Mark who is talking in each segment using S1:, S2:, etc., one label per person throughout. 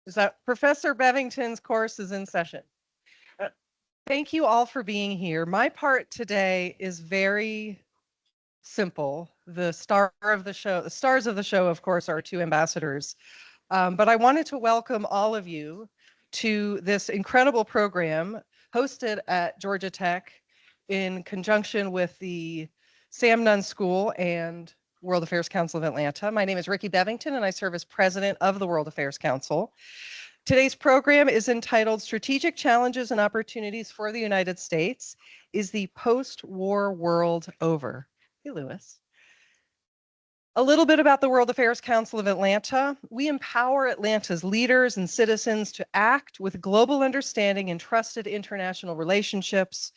S1: Is that Professor Bevington's course is in session. Thank you all for being here. My part today is very simple. The stars of the show, of course, are two ambassadors. But I wanted to welcome all of you to this incredible program hosted at Georgia Tech in conjunction with the Sam Nunn School and World Affairs Council of Atlanta. My name is Rickey Bevington, and I serve as president of the World Affairs Council. Today's program is entitled Strategic Challenges and Opportunities for the United States. Is the Post-War World Over? Hey, Lewis. A little bit about the World Affairs Council of Atlanta. We empower Atlanta's leaders and citizens to act with global understanding and trusted international relationships,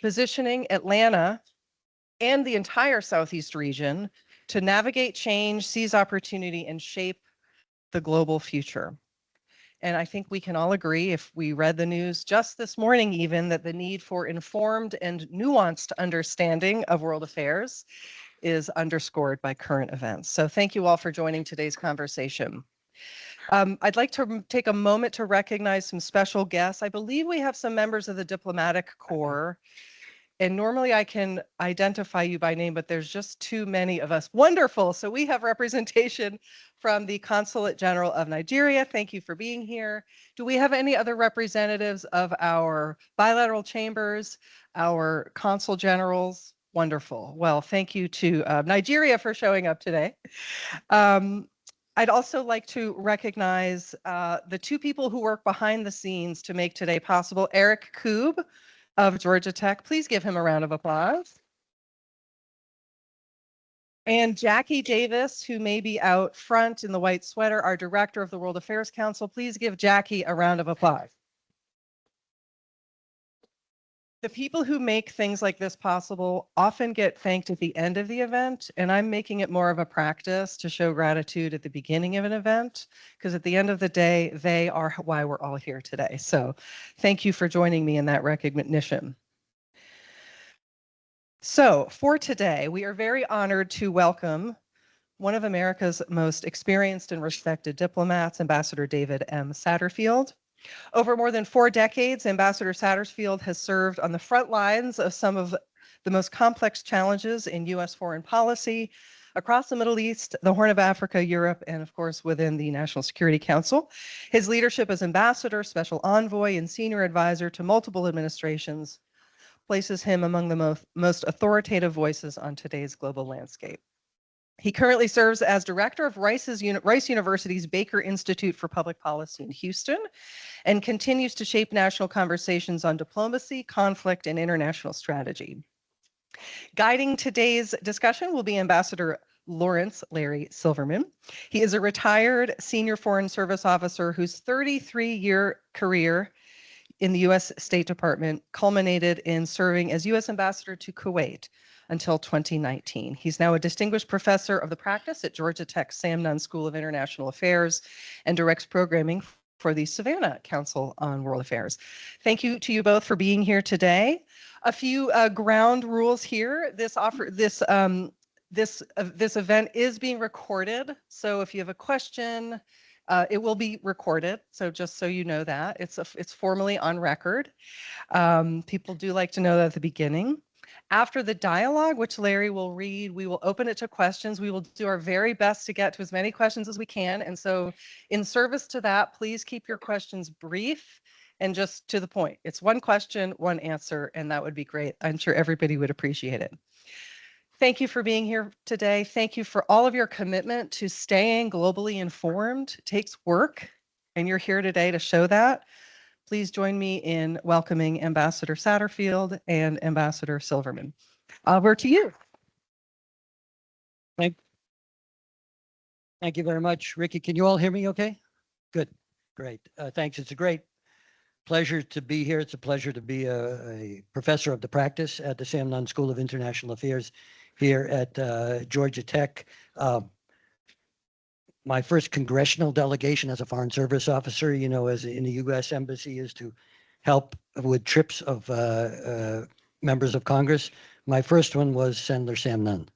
S1: positioning Atlanta and the entire Southeast region to navigate change, seize opportunity, and shape the global future. And I think we can all agree, if we read the news just this morning even, that the need for informed and nuanced understanding of world affairs is underscored by current events. So thank you all for joining today's conversation. I'd like to take a moment to recognize some special guests. I believe we have some members of the diplomatic corps. And normally I can identify you by name, but there's just too many of us. Wonderful. So we have representation from the Consulate General of Nigeria. Thank you for being here. Do we have any other representatives of our bilateral chambers, our consul generals? Wonderful. Well, thank you to Nigeria for showing up today. I'd also like to recognize the two people who work behind the scenes to make today possible. Eric Koob of Georgia Tech. Please give him a round of applause. And Jackie Davis, who may be out front in the white sweater, our director of the World Affairs Council. Please give Jackie a round of applause. The people who make things like this possible often get thanked at the end of the event, and I'm making it more of a practice to show gratitude at the beginning of an event, because at the end of the day, they are why we're all here today. So thank you for joining me in that recognition. So for today, we are very honored to welcome one of America's most experienced and respected diplomats, Ambassador David M. Satterfield. Over more than 4 decades, Ambassador Satterfield has served on the front lines of some of the most complex challenges in U.S. foreign policy across the Middle East, the Horn of Africa, Europe, and of course within the National Security Council. His leadership as ambassador, special envoy, and senior advisor to multiple administrations places him among the most authoritative voices on today's global landscape. He currently serves as director of Rice University's Baker Institute for Public Policy in Houston and continues to shape national conversations on diplomacy, conflict, and international strategy. Guiding today's discussion will be Ambassador Lawrence Larry Silverman. He is a retired senior foreign service officer whose 33-year career in the U.S. State Department culminated in serving as U.S. Ambassador to Kuwait until 2019. He's now a distinguished professor of the practice at Georgia Tech's Sam Nunn School of International Affairs and directs programming for the Savannah Council on World Affairs. Thank you to you both for being here today. A few ground rules here. This event is being recorded, so if you have a question, it will be recorded. So just so you know that it's formally on record. People do like to know that at the beginning. After the dialogue, which Larry will read, we will open it to questions. We will do our very best to get to as many questions as we can. And so in service to that, please keep your questions brief and just to the point. It's one question, one answer, and that would be great. I'm sure everybody would appreciate it. Thank you for being here today. Thank you for all of your commitment to staying globally informed. It takes work, and you're here today to show that. Please join me in welcoming Ambassador Satterfield and Ambassador Silverman. Over to you.
S2: Thank you very much, Rickey. Can you all hear me okay? Good, great. Thanks. It's a great pleasure to be here. It's a pleasure to be a professor of the practice at the Sam Nunn School of International Affairs here at Georgia Tech. My first congressional delegation as a foreign service officer, you know, as in the U.S. Embassy, is to help with trips of members of Congress. My first one was Senator Sam Nunn.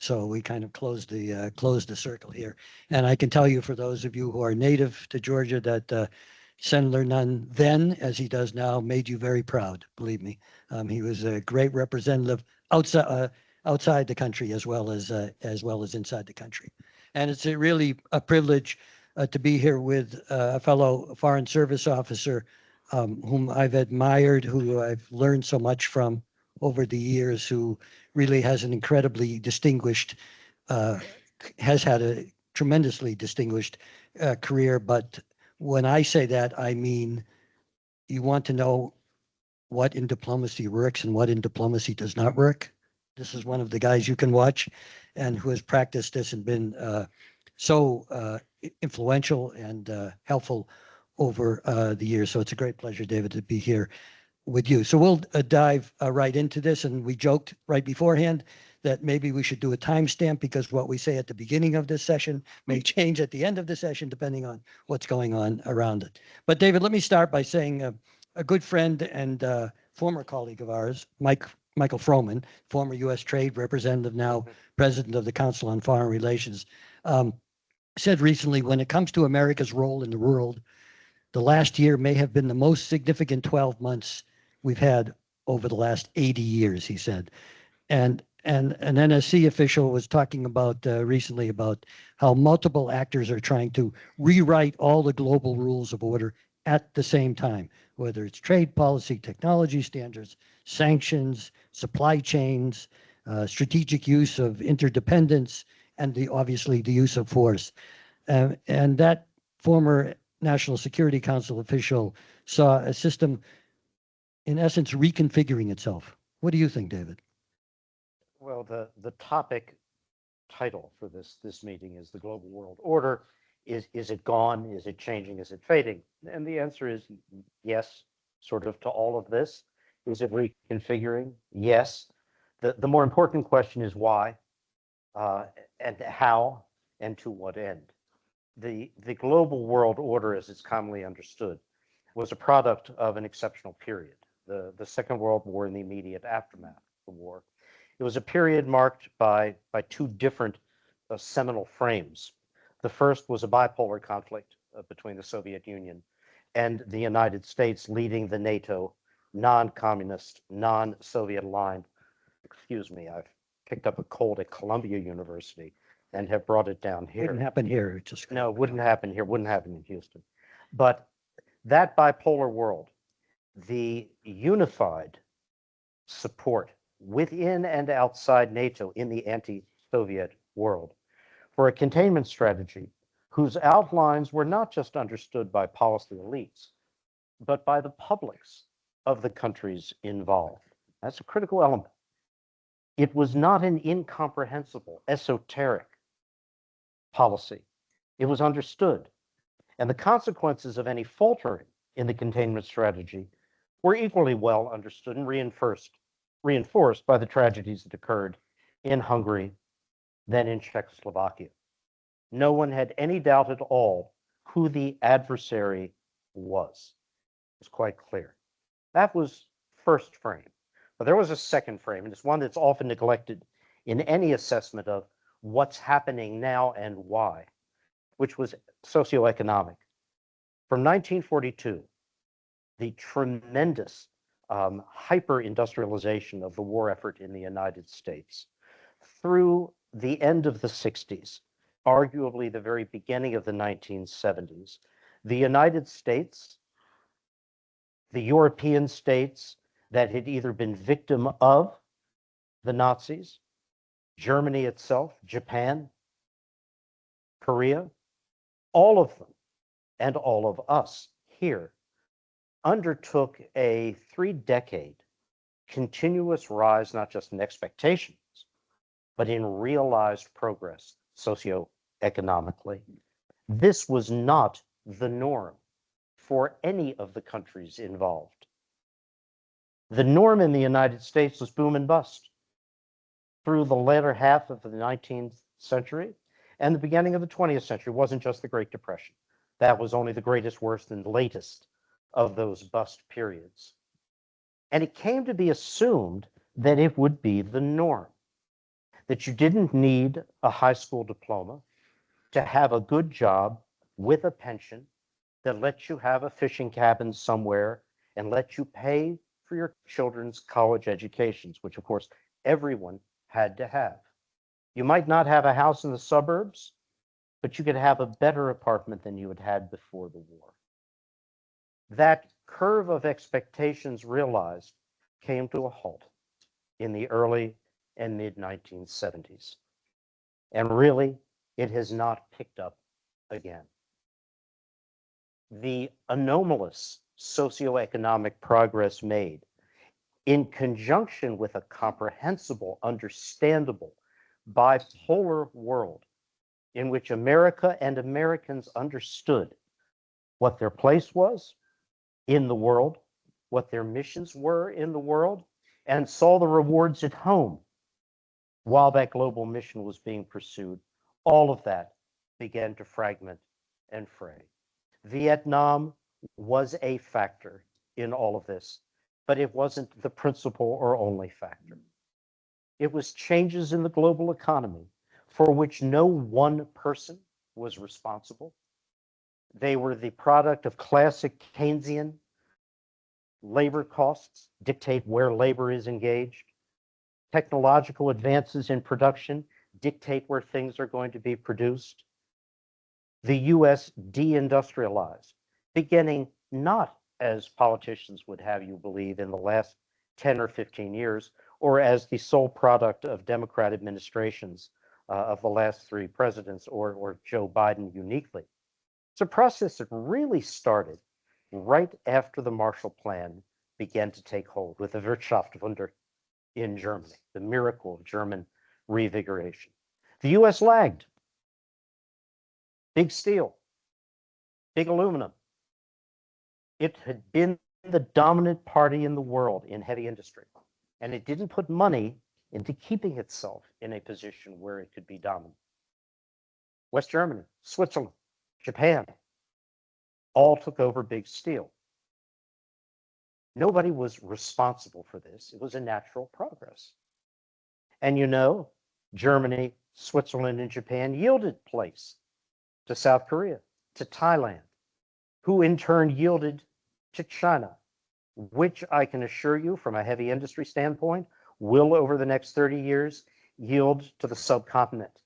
S2: So we kind of closed the circle here. And I can tell you, for those of you who are native to Georgia, that Senator Nunn then, as he does now, made you very proud. Believe me, he was a great representative outside the country as well as inside the country. And it's really a privilege to be here with a fellow Foreign Service officer whom I've admired, who I've learned so much from over the years, who really has an incredibly distinguished, has had a tremendously distinguished career. But when I say that, I mean, you want to know what in diplomacy works and what in diplomacy does not work. This is one of the guys you can watch and who has practiced this and been so influential and helpful over the years. So it's a great pleasure, David, to be here with you. So we'll dive right into this. And we joked right beforehand that maybe we should do a timestamp, because what we say at the beginning of this session may change at the end of the session, depending on what's going on around it. But David, let me start by saying a good friend and former colleague of ours, Michael Froman, former U.S. Trade Representative, now President of the Council on Foreign Relations, said recently, when it comes to America's role in the world, the last year may have been the most significant 12 months we've had over the last 80 years, he said. And an NSC official was talking about recently about how multiple actors are trying to rewrite all the global rules of order at the same time, whether it's trade policy, technology standards, sanctions, supply chains, strategic use of interdependence, and obviously the use of force. And that former National Security Council official saw a system, in essence, reconfiguring itself. What do you think, David?
S3: Well, the topic title for this meeting is the global world order. Is it gone? Is it changing? Is it fading? And the answer is yes, sort of, to all of this. Is it reconfiguring? Yes. The more important question is why, and how, and to what end. The global world order, as it's commonly understood, was a product of an exceptional period, the Second World War and the immediate aftermath of the war. It was a period marked by two different seminal frames. The first was a bipolar conflict between the Soviet Union and the United States, leading the NATO non-communist, non-Soviet aligned. Excuse me, I've picked up a cold at Columbia University and have brought it down here.
S2: Wouldn't happen here.
S3: No, it wouldn't happen here. Wouldn't happen in Houston. But that bipolar world, the unified support within and outside NATO in the anti-Soviet world for a containment strategy whose outlines were not just understood by policy elites, but by the publics of the countries involved. That's a critical element. It was not an incomprehensible, esoteric policy. It was understood. And the consequences of any faltering in the containment strategy were equally well understood and reinforced by the tragedies that occurred in Hungary, then in Czechoslovakia. No one had any doubt at all who the adversary was. It was quite clear. That was first frame. But there was a second frame, and it's one that's often neglected in any assessment of what's happening now and why, which was socioeconomic. From 1942, the tremendous hyper-industrialization of the war effort in the United States through the end of the 60s, arguably the very beginning of the 1970s, the United States, the European states that had either been victim of the Nazis, Germany itself, Japan, Korea, all of them, and all of us here undertook a 3-decade continuous rise, not just in expectations, but in realized progress socioeconomically. This was not the norm for any of the countries involved. The norm in the United States was boom and bust through the latter half of the 19th century and the beginning of the 20th century. It wasn't just the Great Depression. That was only the greatest, worst, and latest of those bust periods. And it came to be assumed that it would be the norm. that you didn't need a high school diploma to have a good job with a pension that lets you have a fishing cabin somewhere and let you pay for your children's college educations, which of course everyone had to have. You might not have a house in the suburbs, but you could have a better apartment than you had had before the war. That curve of expectations realized came to a halt in the early and mid 1970s. And really, it has not picked up again. The anomalous socioeconomic progress made in conjunction with a comprehensible, understandable, bipolar world in which America and Americans understood what their place was in the world, what their missions were in the world, and saw the rewards at home while that global mission was being pursued. All of that began to fragment and fray. Vietnam was a factor in all of this, but it wasn't the principal or only factor. It was changes in the global economy for which no one person was responsible. They were the product of classic Keynesian labor costs dictate where labor is engaged. Technological advances in production dictate where things are going to be produced. The US deindustrialized, beginning not as politicians would have you believe in the last 10 or 15 years, or as the sole product of Democrat administrations of the last three presidents, or Joe Biden uniquely. It's a process that really started right after the Marshall Plan began to take hold with the Wirtschaftswunder in Germany, the miracle of German revigoration. The US lagged. Big steel, big aluminum. It had been the dominant party in the world in heavy industry, and it didn't put money into keeping itself in a position where it could be dominant. West Germany, Switzerland, Japan, all took over big steel. Nobody was responsible for this. It was a natural progress. And you know, Germany, Switzerland, and Japan yielded place to South Korea, to Thailand, who in turn yielded to China, which I can assure you from a heavy industry standpoint will over the next 30 years yield to the subcontinent.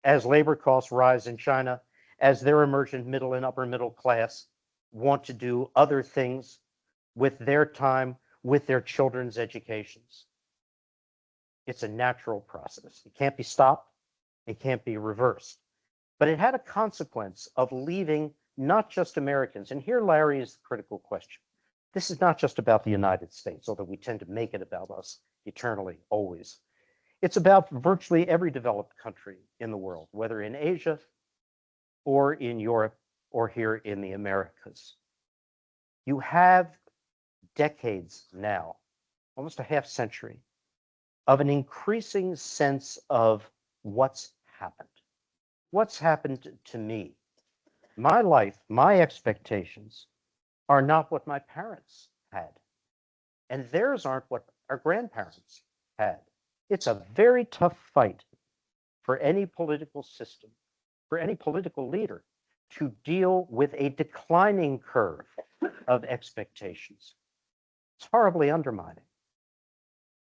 S3: As labor costs rise in China, as their emergent middle and upper middle class want to do other things with their time, with their children's educations. It's a natural process. It can't be stopped. It can't be reversed. But it had a consequence of leaving not just Americans, and here, Larry, is the critical question. This is not just about the United States, although we tend to make it about us eternally, always. It's about virtually every developed country in the world, whether in Asia or in Europe or here in the Americas. You have decades now, almost a half century, of an increasing sense of what's happened. What's happened to me? My life, my expectations are not what my parents had, and theirs aren't what our grandparents had. It's a very tough fight for any political system, for any political leader to deal with a declining curve of expectations. It's horribly undermining.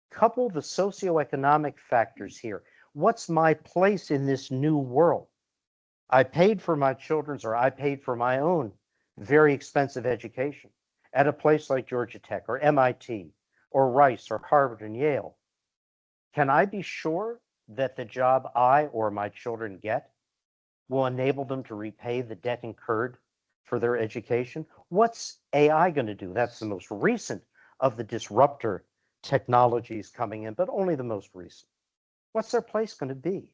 S3: Couple the socioeconomic factors here. What's my place in this new world? I paid for my children's, or I paid for my own very expensive education at a place like Georgia Tech or MIT or Rice or Harvard and Yale. Can I be sure that the job I or my children get will enable them to repay the debt incurred for their education? What's AI going to do? That's the most recent of the disruptor technologies coming in, but only the most recent. What's their place going to be?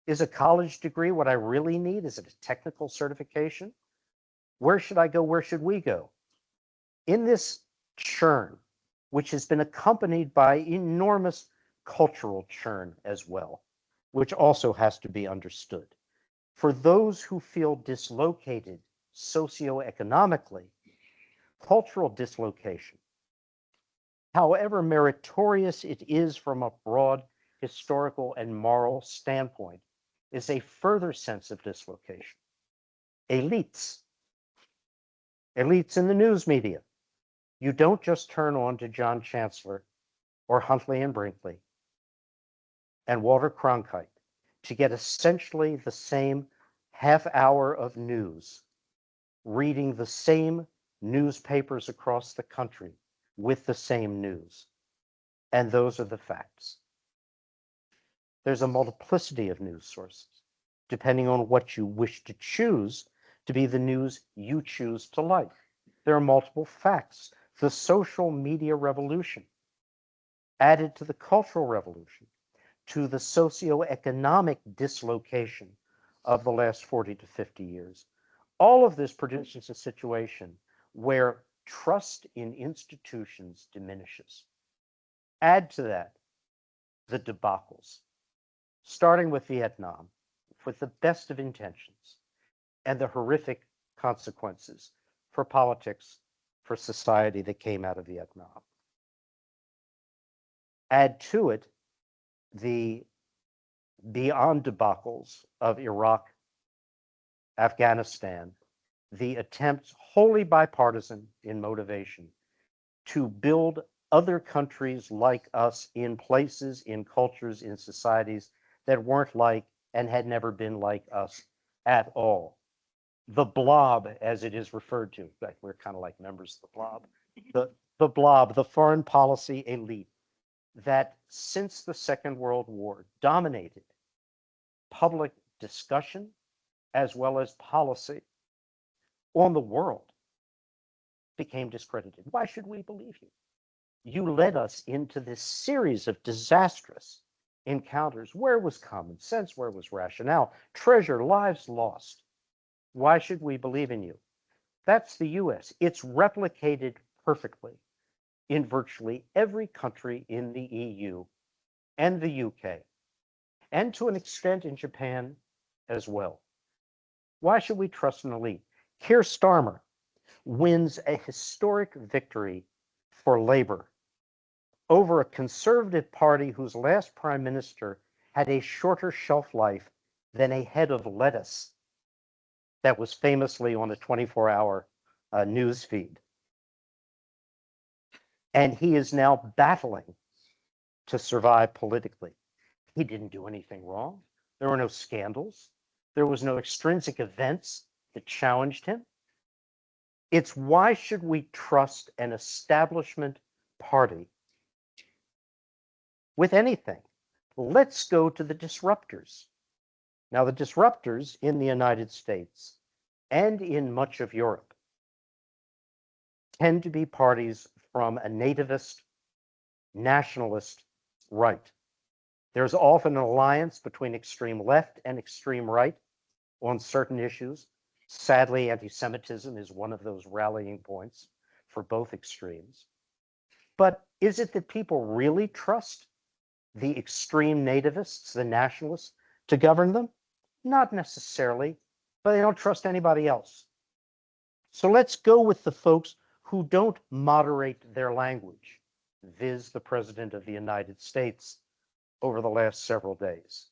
S3: Is a college degree what I really need? Is it a technical certification? Where should I go? Where should we go? In this churn, which has been accompanied by enormous cultural churn as well, which also has to be understood. For those who feel dislocated socioeconomically, cultural dislocation, however meritorious it is from a broad historical, and moral standpoint is a further sense of dislocation. Elites. Elites in the news media. You don't just turn on to John Chancellor or Huntley and Brinkley and Walter Cronkite to get essentially the same half hour of news, reading the same newspapers across the country with the same news. And those are the facts. There's a multiplicity of news sources, depending on what you wish to choose to be the news you choose to like. There are multiple facts. The social media revolution added to the cultural revolution, to the socioeconomic dislocation of the last 40 to 50 years. All of this produces a situation where trust in institutions diminishes. Add to that the debacles, starting with Vietnam, with the best of intentions, and the horrific consequences for politics, for society that came out of Vietnam. Add to it the beyond debacles of Iraq, Afghanistan, the attempts wholly bipartisan in motivation to build other countries like us in places, in cultures, in societies that weren't like and had never been like us at all. The blob, as it is referred to, we're kind of like members of the blob, the blob, the foreign policy elite that since the Second World War dominated public discussion as well as policy on the world, became discredited. Why should we believe you? You led us into this series of disastrous encounters. Where was common sense? Where was rationale? Treasure, lives lost. Why should we believe in you? That's the US. It's replicated perfectly in virtually every country in the EU and the UK, and to an extent in Japan as well. Why should we trust an elite? Keir Starmer wins a historic victory for Labour over a conservative party whose last prime minister had a shorter shelf life than a head of lettuce that was famously on a 24-hour news feed. And he is now battling to survive politically. He didn't do anything wrong. There were no scandals. There was no extrinsic events that challenged him. It's why should we trust an establishment party with anything? Let's go to the disruptors. Now, the disruptors in the United States and in much of Europe tend to be parties from a nativist, nationalist right. There's often an alliance between extreme left and extreme right on certain issues. Sadly, anti-Semitism is one of those rallying points for both extremes. But is it that people really trust the extreme nativists, the nationalists, to govern them? Not necessarily, but they don't trust anybody else. So let's go with the folks who don't moderate their language, viz. The President of the United States over the last several days.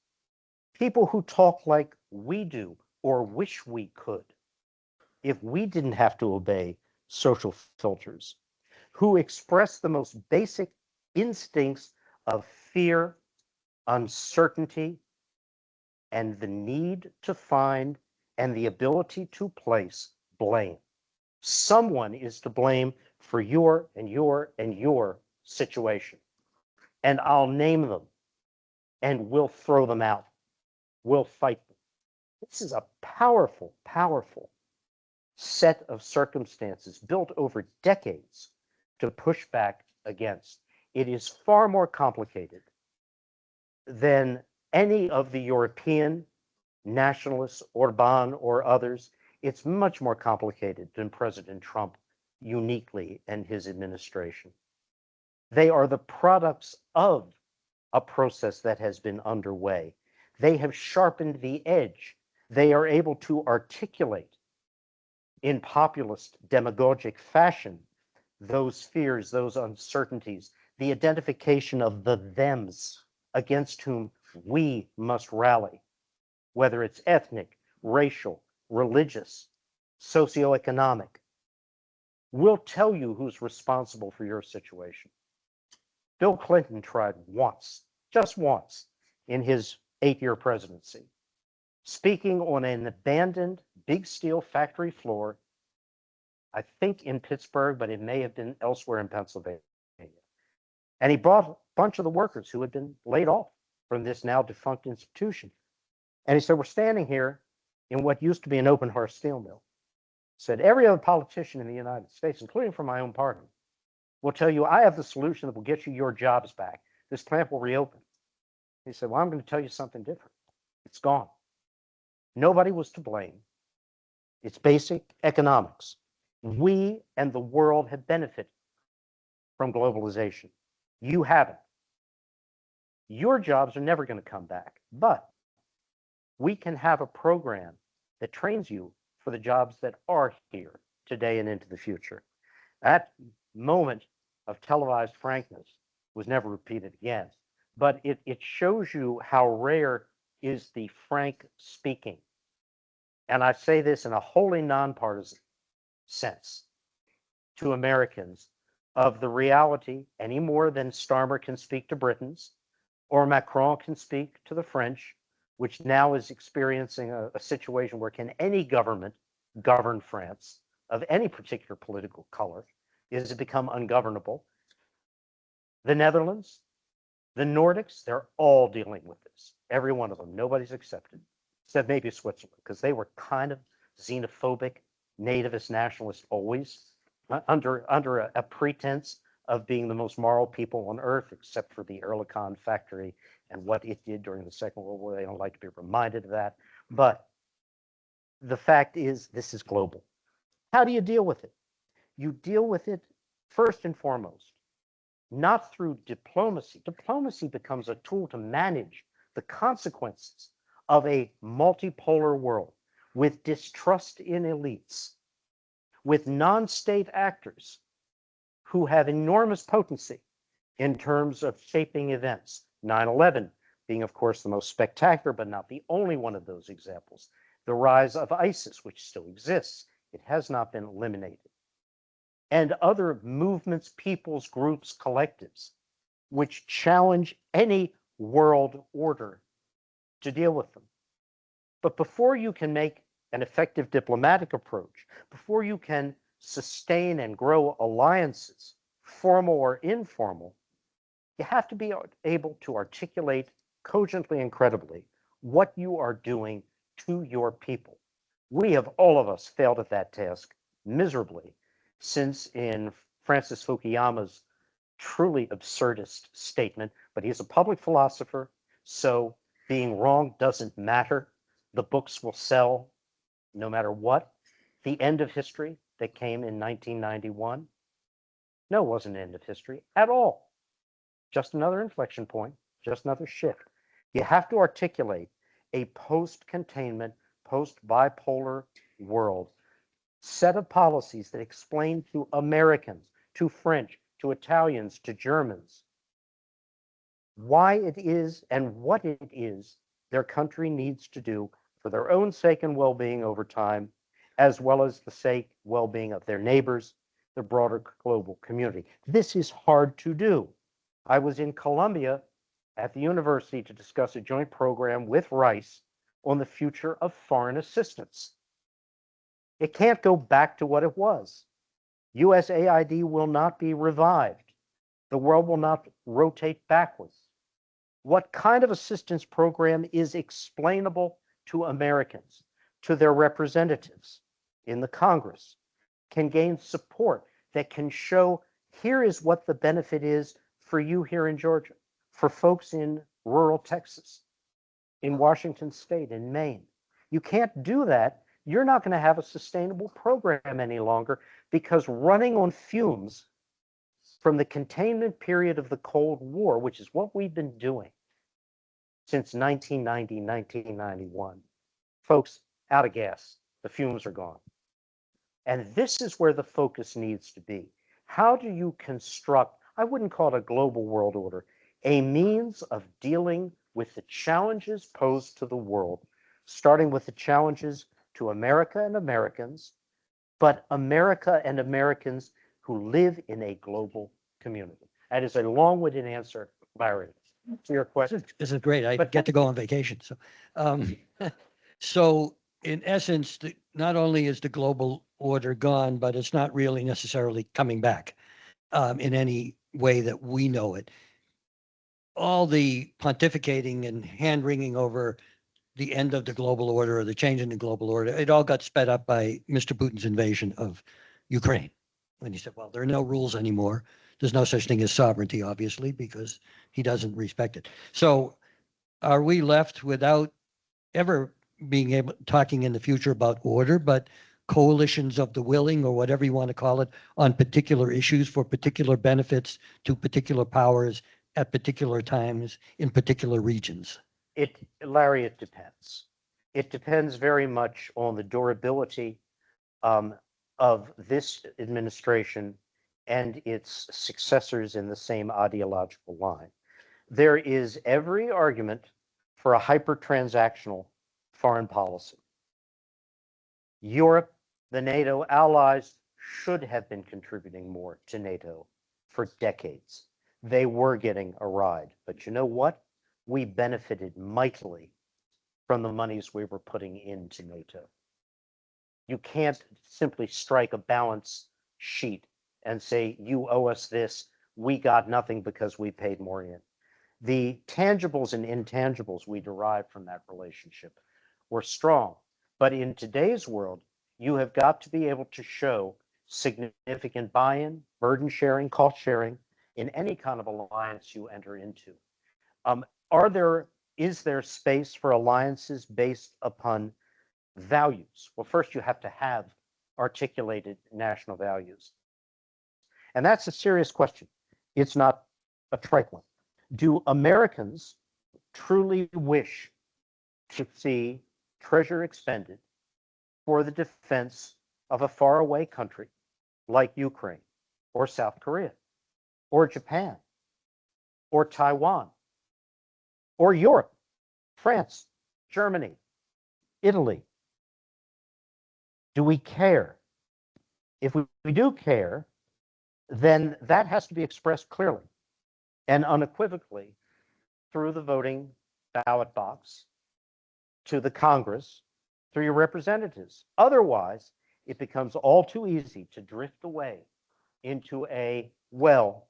S3: People who talk like we do or wish we could if we didn't have to obey social filters, who express the most basic instincts of fear, uncertainty, and the need to find and the ability to place blame. Someone is to blame for your and your and your situation. And I'll name them and we'll throw them out. We'll fight them. This is a powerful, powerful set of circumstances built over decades to push back against. It is far more complicated than any of the European nationalists, Orban or others. It's much more complicated than President Trump uniquely and his administration. They are the products of a process that has been underway. They have sharpened the edge. They are able to articulate in populist, demagogic fashion those fears, those uncertainties, the identification of the thems against whom we must rally, whether it's ethnic, racial, religious, socioeconomic. We'll tell you who's responsible for your situation. Bill Clinton tried once, just once, in his 8-year presidency, speaking on an abandoned big steel factory floor, I think in Pittsburgh, but it may have been elsewhere in Pennsylvania. And he brought a bunch of the workers who had been laid off from this now defunct institution. And he said, we're standing here in what used to be an open hearth steel mill. He said, every other politician in the United States, including from my own party, will tell you, I have the solution that will get you your jobs back. This plant will reopen. He said, well, I'm going to tell you something different. It's gone. Nobody was to blame. It's basic economics. We and the world have benefited from globalization. You haven't. Your jobs are never going to come back, but we can have a program that trains you for the jobs that are here today and into the future. That moment of televised frankness was never repeated again, but it shows you how rare is the frank speaking. And I say this in a wholly nonpartisan sense to Americans of the reality, any more than Starmer can speak to Britons or Macron can speak to the French, which now is experiencing a situation where can any government govern France of any particular political color? Is it become ungovernable? The Netherlands, the Nordics, they're all dealing with this. Every one of them. Nobody's excepted, except maybe Switzerland, because they were kind of xenophobic, nativist nationalist always, under a pretense of being the most moral people on earth, except for the Ehrlichon factory and what it did during the Second World War. They don't like to be reminded of that. But the fact is, this is global. How do you deal with it? You deal with it first and foremost, not through diplomacy. Diplomacy becomes a tool to manage the consequences of a multipolar world with distrust in elites, with non-state actors who have enormous potency in terms of shaping events. 9/11 being, of course, the most spectacular, but not the only one of those examples. The rise of ISIS, which still exists. It has not been eliminated. And other movements, peoples, groups, collectives, which challenge any world order to deal with them. But before you can make an effective diplomatic approach, before you can sustain and grow alliances, formal or informal, you have to be able to articulate cogently and credibly what you are doing to your people. We have, all of us, failed at that task miserably since in Francis Fukuyama's truly absurdist statement, but he's a public philosopher, so being wrong doesn't matter. The books will sell no matter what. The end of history that came in 1991, no, it wasn't an end of history at all. Just another inflection point, just another shift. You have to articulate a post-containment, post-bipolar world set of policies that explain to Americans, to French, to Italians, to Germans, why it is and what it is their country needs to do for their own sake and well-being over time, as well as the sake, well-being of their neighbors, the broader global community. This is hard to do. I was in Columbia at the university to discuss a joint program with Rice on the future of foreign assistance. It can't go back to what it was. USAID will not be revived. The world will not rotate backwards. What kind of assistance program is explainable to Americans, to their representatives in the Congress, can gain support that can show here is what the benefit is for you here in Georgia, for folks in rural Texas, in Washington State, in Maine. You can't do that. You're not going to have a sustainable program any longer because running on fumes from the containment period of the Cold War, which is what we've been doing since 1990, 1991, folks, out of gas. The fumes are gone. And this is where the focus needs to be. How do you construct, I wouldn't call it a global world order. a means of dealing with the challenges posed to the world, starting with the challenges to America and Americans, but America and Americans who live in a global community. That is a long-winded answer, Larry, to your question.
S2: This is great. I
S3: But-
S2: get to go on vacation. So, so in essence, not only is the global order gone, but it's not really necessarily coming back in any way that we know it. All the pontificating and hand-wringing over the end of the global order or the change in the global order, it all got sped up by Mr. Putin's invasion of Ukraine. When he said, well, there are no rules anymore. There's no such thing as sovereignty, obviously, because he doesn't respect it. So are we left without ever being able, talking in the future about order, but coalitions of the willing, or whatever you want to call it, on particular issues for particular benefits to particular powers at particular times in particular regions?
S3: Larry, it depends. It depends very much on the durability of this administration and its successors in the same ideological line. There is every argument for a hyper-transactional foreign policy. Europe, the NATO allies, should have been contributing more to NATO for decades. They were getting a ride, but you know what? We benefited mightily from the monies we were putting into NATO. You can't simply strike a balance sheet and say, you owe us this, we got nothing because we paid more in. The tangibles and intangibles we derived from that relationship were strong. But in today's world, you have got to be able to show significant buy-in, burden sharing, cost sharing in any kind of alliance you enter into. Is there space for alliances based upon values? Well, first you have to have articulated national values. And that's a serious question. It's not a trite one. Do Americans truly wish to see treasure expended for the defense of a faraway country like Ukraine or South Korea or Japan or Taiwan or Europe, France, Germany, Italy? Do we care? If we do care, then that has to be expressed clearly and unequivocally through the voting ballot box, to the Congress, through your representatives. Otherwise, it becomes all too easy to drift away into well,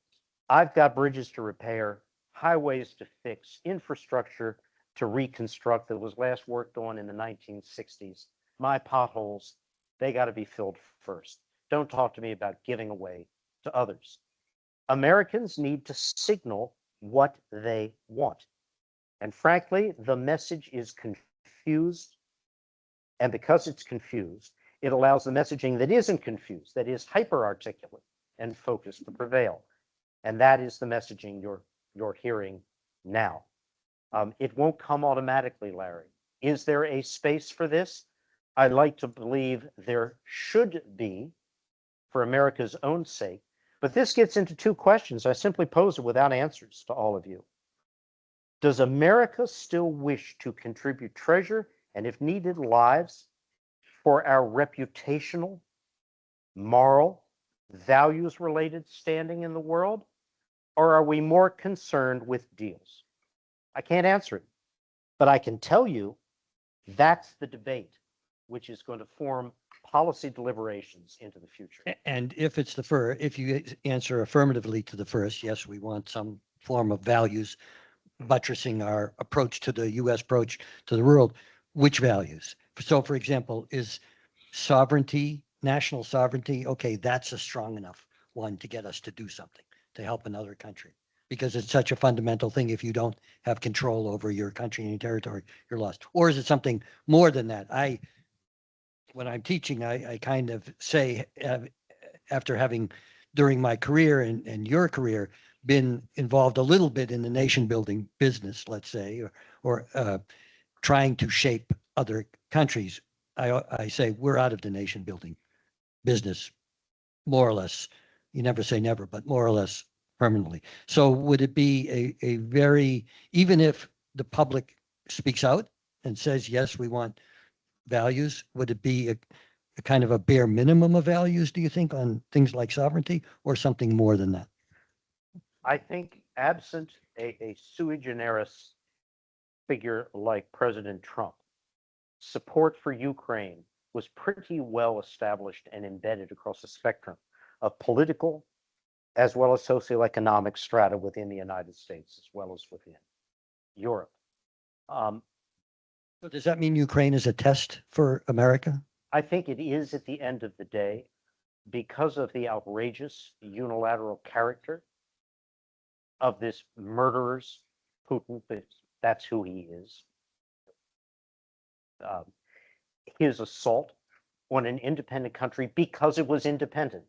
S3: I've got bridges to repair, highways to fix, infrastructure to reconstruct that was last worked on in the 1960s. My potholes, they got to be filled first. Don't talk to me about giving away to others. Americans need to signal what they want. And frankly, the message is confused. And because it's confused, it allows the messaging that isn't confused, that is hyper-articulate and focused, to prevail. And that is the messaging you're hearing now. It won't come automatically, Larry. Is there a space for this? I like to believe there should be, for America's own sake. But this gets into two questions. I simply pose it without answers to all of you. Does America still wish to contribute treasure and, if needed, lives for our reputational, moral, values-related standing in the world? Or are we more concerned with deals? I can't answer it, but I can tell you that's the debate which is going to form policy deliberations into the future.
S2: And if it's if you answer affirmatively to the first, yes, we want some form of values buttressing our approach to the U.S. approach to the world, which values? So, for example, is sovereignty, national sovereignty, okay, that's a strong enough one to get us to do something, to help another country, because it's such a fundamental thing. If you don't have control over your country and your territory, you're lost. Or is it something more than that? When I'm teaching, I kind of say, after having, during my career and your career, been involved a little bit in the nation building business, let's say, or trying to shape other countries, I say we're out of the nation building business, more or less. You never say never, but more or less permanently. So would it be a very, even if the public speaks out and says, yes, we want values, would it be a kind of a bare minimum of values, do you think, on things like sovereignty, or something more than that?
S3: I think absent a sui generis figure like President Trump, support for Ukraine was pretty well established and embedded across the spectrum of political as well as socioeconomic strata within the United States as well as within Europe.
S2: So does that mean Ukraine is a test for America?
S3: I think it is at the end of the day because of the outrageous unilateral character of this murderer's Putin. That's who he is. His assault on an independent country because it was independent,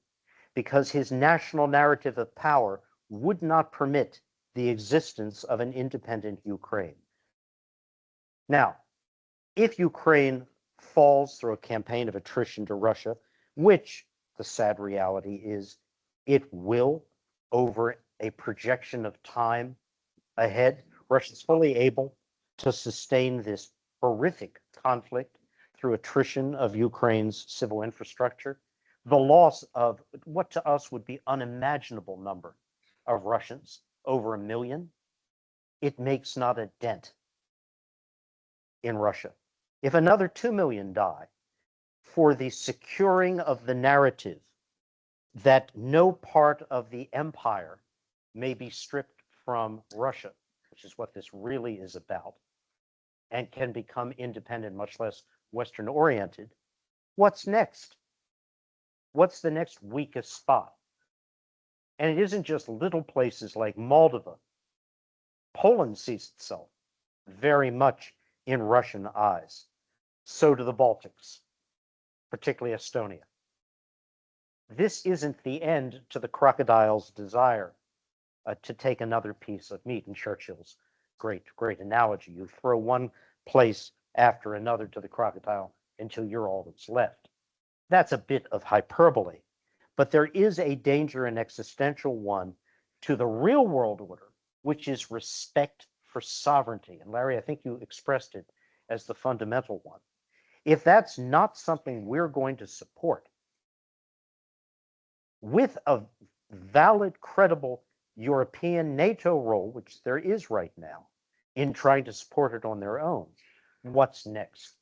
S3: because his national narrative of power would not permit the existence of an independent Ukraine. Now, if Ukraine falls through a campaign of attrition to Russia, which the sad reality is it will over a projection of time ahead, Russia's fully able to sustain this horrific conflict through attrition of Ukraine's civil infrastructure, the loss of what to us would be unimaginable number of Russians, over 1 million, it makes not a dent in Russia. If another 2 million die for the securing of the narrative that no part of the empire may be stripped from Russia, which is what this really is about, and can become independent, much less Western oriented, what's next? What's the next weakest spot? And it isn't just little places like Moldova. Poland sees itself very much in Russian eyes. So do the Baltics, particularly Estonia. This isn't the end to the crocodile's desire to take another piece of meat. In Churchill's great analogy, you throw one place after another to the crocodile until you're all that's left. That's a bit of hyperbole, but there is a danger, an existential one, to the real world order, which is respect for sovereignty. And Larry, I think you expressed it as the fundamental one. If that's not something we're going to support with a valid, credible European NATO role, which there is right now, in trying to support it on their own, what's next?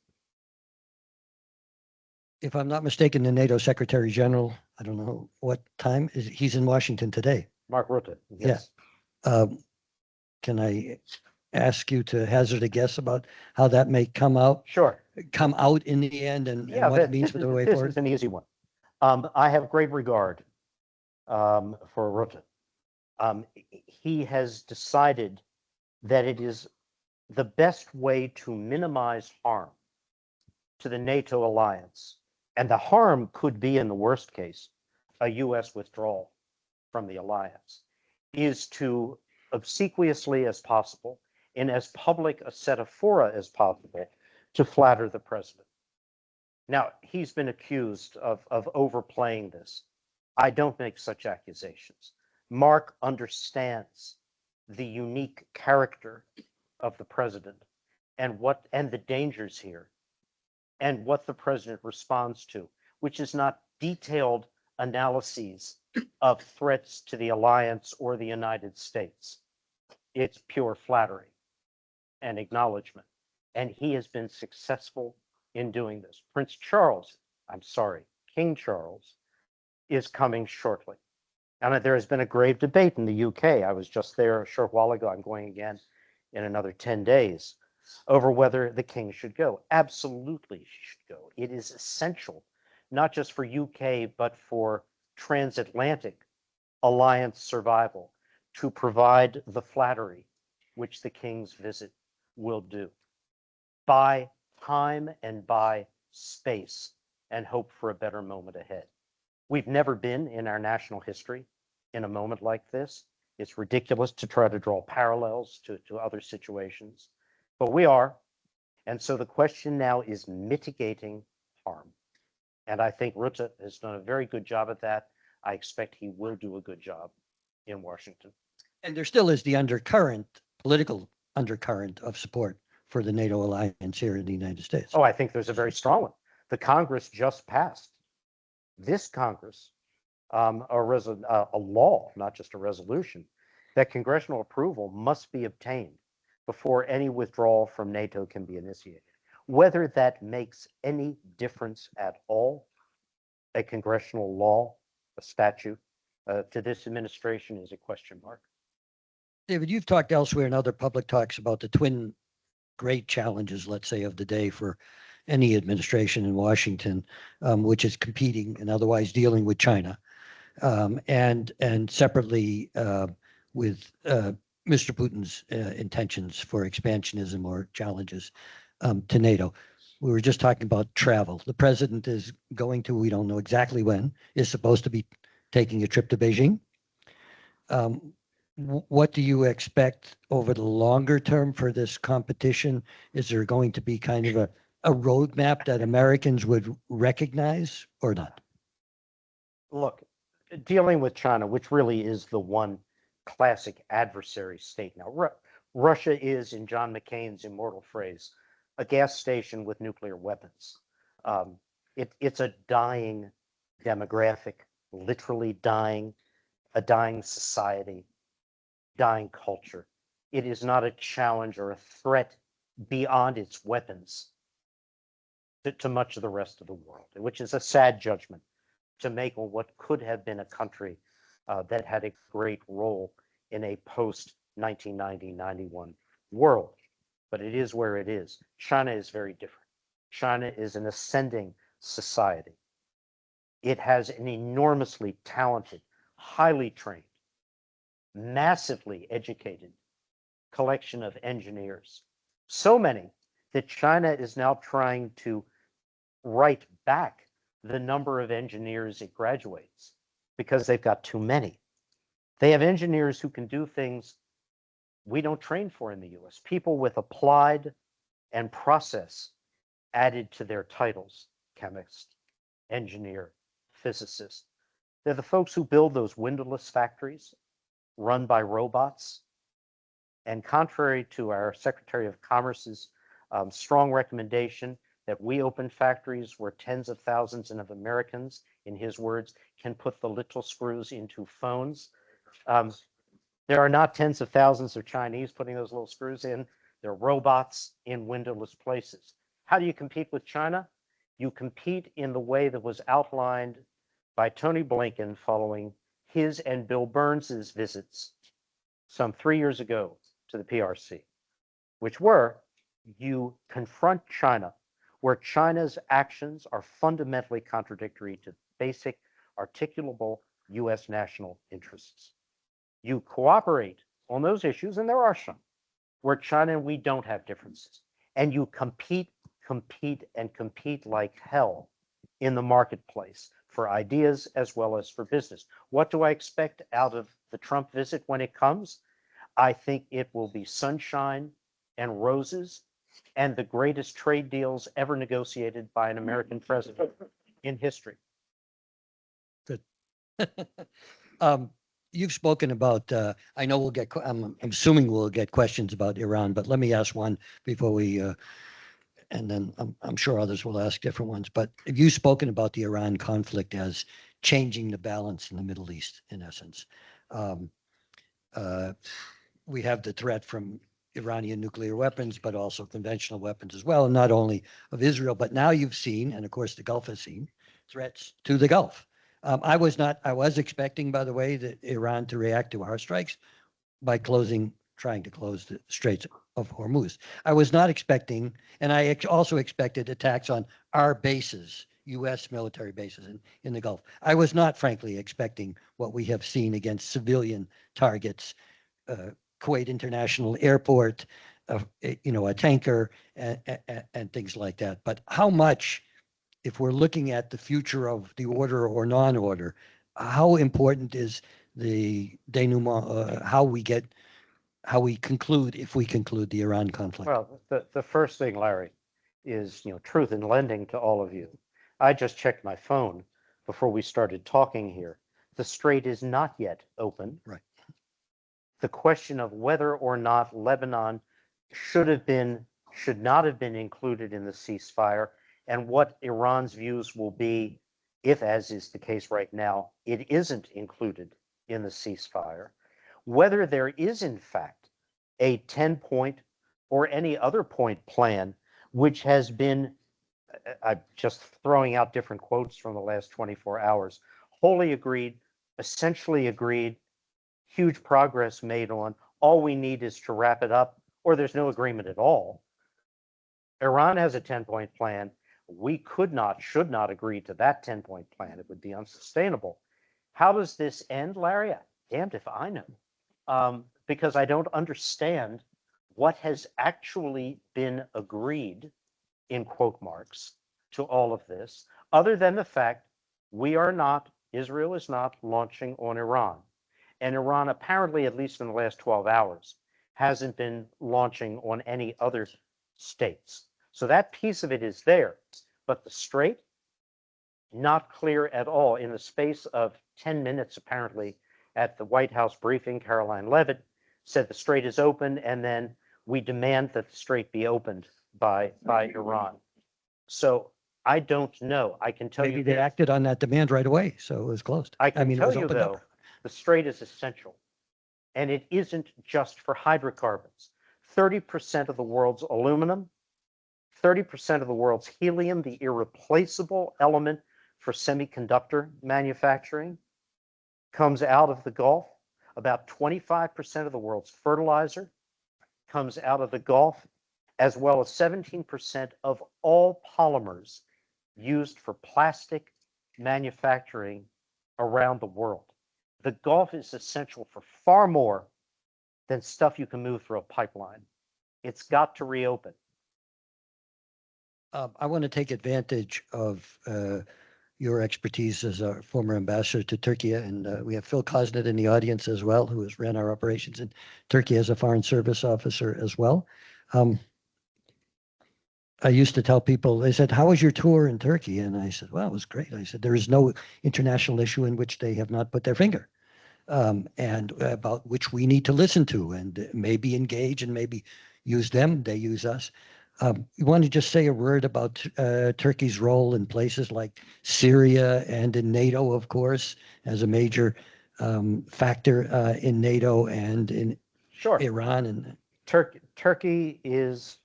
S2: If I'm not mistaken, the NATO Secretary General, I don't know what time, he's in Washington today.
S3: Mark Rutte, yes.
S2: Can I ask you to hazard a guess about how that may come out in the end, and what it means for the way forward?
S3: This is an easy one. I have great regard for Rutte. He has decided that it is the best way to minimize harm to the NATO alliance. And the harm could be, in the worst case, a US withdrawal from the alliance, is to obsequiously as possible, in as public a set of fora as possible, to flatter the president. Now, he's been accused of overplaying this. I don't make such accusations. Mark understands the unique character of the president and the dangers here, and what the president responds to, which is not detailed analyses of threats to the alliance or the United States. It's pure flattery and acknowledgement. And he has been successful in doing this. King Charles is coming shortly. And there has been a grave debate in the UK. I was just there a short while ago. I'm going again in another 10 days over whether the king should go. Absolutely she should go. It is essential, not just for UK, but for transatlantic alliance survival, to provide the flattery which the king's visit will do. Buy time and buy space and hope for a better moment ahead. We've never been in our national history in a moment like this. It's ridiculous to try to draw parallels to other situations, but we are. And so the question now is mitigating harm. And I think Rutte has done a very good job at that. I expect he will do a good job in Washington.
S2: And there still is the political undercurrent of support for the NATO alliance here in the United States.
S3: Oh, I think there's a very strong one. The Congress just passed, this Congress, a law, not just a resolution, that congressional approval must be obtained before any withdrawal from NATO can be initiated. Whether that makes any difference at all, a congressional law, a statute, to this administration is a question mark.
S2: David, you've talked elsewhere in other public talks about the twin great challenges, let's say, of the day for any administration in Washington, which is competing and otherwise dealing with China, and separately with Mr. Putin's intentions for expansionism or challenges to NATO. We were just talking about travel. The president is going to, we don't know exactly when, is supposed to be taking a trip to Beijing. What do you expect over the longer term for this competition? Is there going to be kind of a roadmap that Americans would recognize or not?
S3: Look, dealing with China, which really is the one classic adversary state now, Russia is, in John McCain's immortal phrase, a gas station with nuclear weapons. It's a dying demographic, literally dying, a dying society, dying culture. It is not a challenge or a threat beyond its weapons to much of the rest of the world, which is a sad judgment to make on what could have been a country that had a great role in a post-1990-91 world. But it is where it is. China is very different. China is an ascending society. It has an enormously talented, highly trained, massively educated collection of engineers. So many that China is now trying to write back the number of engineers it graduates because they've got too many. They have engineers who can do things we don't train for in the US, people with applied and process added to their titles, chemist, engineer, physicist. They're the folks who build those windowless factories run by robots. And contrary to our Secretary of Commerce's strong recommendation that we open factories where tens of thousands of Americans, in his words, can put the little screws into phones, there are not tens of thousands of Chinese putting those little screws in. They're robots in windowless places. How do you compete with China? You compete in the way that was outlined by Tony Blinken following his and Bill Burns's visits some 3 years ago to the PRC, which were you confront China where China's actions are fundamentally contradictory to basic articulable US national interests. You cooperate on those issues, and there are some, where China and we don't have differences. And you compete like hell in the marketplace for ideas as well as for business. What do I expect out of the Trump visit when it comes? I think it will be sunshine and roses and the greatest trade deals ever negotiated by an American president in history.
S2: Good. You've spoken about, I know we'll get, I'm assuming we'll get questions about Iran, but let me ask one before we, and then I'm sure others will ask different ones, but have you spoken about the Iran conflict as changing the balance in the Middle East, in essence? We have the threat from Iranian nuclear weapons, but also conventional weapons as well, and not only of Israel, but now you've seen, and of course the Gulf has seen, threats to the Gulf. I was expecting, by the way, that Iran to react to our strikes by trying to close the Straits of Hormuz. I was not expecting, and I also expected attacks on our bases, U.S. military bases in the Gulf. I was not, frankly, expecting what we have seen against civilian targets, Kuwait International Airport, a tanker, and things like that. But how much, if we're looking at the future of the order or non-order, how important is the denouement, how we conclude, if we conclude the Iran conflict?
S3: Well, the first thing, Larry, is truth in lending to all of you. I just checked my phone before we started talking here. The strait is not yet open.
S2: Right.
S3: the question of whether or not Lebanon should not have been included in the ceasefire, and what Iran's views will be if, as is the case right now, it isn't included in the ceasefire, whether there is in fact a 10-point or any other point plan which has been, I'm just throwing out different quotes from the last 24 hours, wholly agreed, essentially agreed, huge progress made on, all we need is to wrap it up, or there's no agreement at all. Iran has a 10-point plan. We could not, should not agree to that 10-point plan. It would be unsustainable. How does this end, Larry? Damned if I know. Because I don't understand what has actually been agreed, in quote marks, to all of this, other than the fact Israel is not launching on Iran. And Iran, apparently, at least in the last 12 hours, hasn't been launching on any other states. So that piece of it is there. But the Strait, not clear at all. In the space of 10 minutes, apparently, at the White House briefing, Caroline Leavitt said the Strait is open, and then we demand that the Strait be opened by Iran. So I don't know. I can tell
S2: Maybe
S3: you
S2: they
S3: this.
S2: acted on that demand right away, so it was closed.
S3: I can
S2: mean, it
S3: tell
S2: was
S3: you,
S2: opened
S3: though,
S2: up.
S3: the Strait is essential. And it isn't just for hydrocarbons. 30% of the world's aluminum, 30% of the world's helium, the irreplaceable element for semiconductor manufacturing, comes out of the Gulf. About 25% of the world's fertilizer comes out of the Gulf, as well as 17% of all polymers used for plastic manufacturing around the world. The Gulf is essential for far more than stuff you can move through a pipeline. It's got to reopen.
S2: I want to take advantage of your expertise as a former ambassador to Turkey, and we have Phil Kosnet in the audience as well, who has ran our operations in Turkey as a foreign service officer as well. I used to tell people, they said, how was your tour in Turkey? And I said, well, it was great. I said, there is no international issue in which they have not put their finger, and about which we need to listen to and maybe engage and maybe use them, they use us. You want to just say a word about Turkey's role in places like Syria and in NATO, of course, as a major factor in NATO and in
S3: Sure.
S2: Iran? And
S3: Turkey is,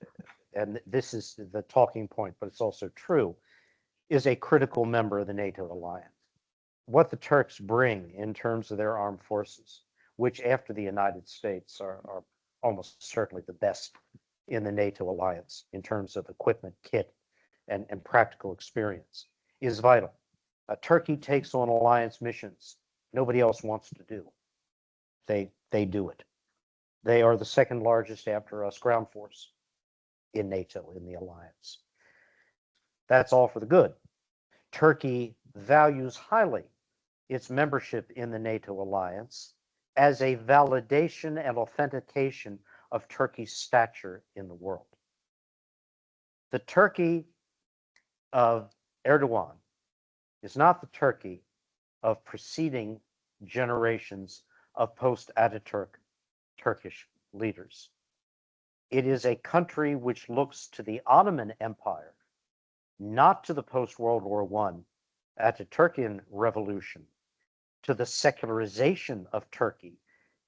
S3: and this is the talking point, but it's also true, is a critical member of the NATO alliance. What the Turks bring in terms of their armed forces, which after the United States are almost certainly the best in the NATO alliance in terms of equipment, kit, and practical experience, is vital. Turkey takes on alliance missions nobody else wants to do. They do it. They are the second largest after us ground force in NATO, in the alliance. That's all for the good. Turkey values highly its membership in the NATO alliance as a validation and authentication of Turkey's stature in the world. The Turkey of Erdogan is not the Turkey of preceding generations of post-Ataturk Turkish leaders. It is a country which looks to the Ottoman Empire, not to the post-World War I Ataturkian revolution, to the secularization of Turkey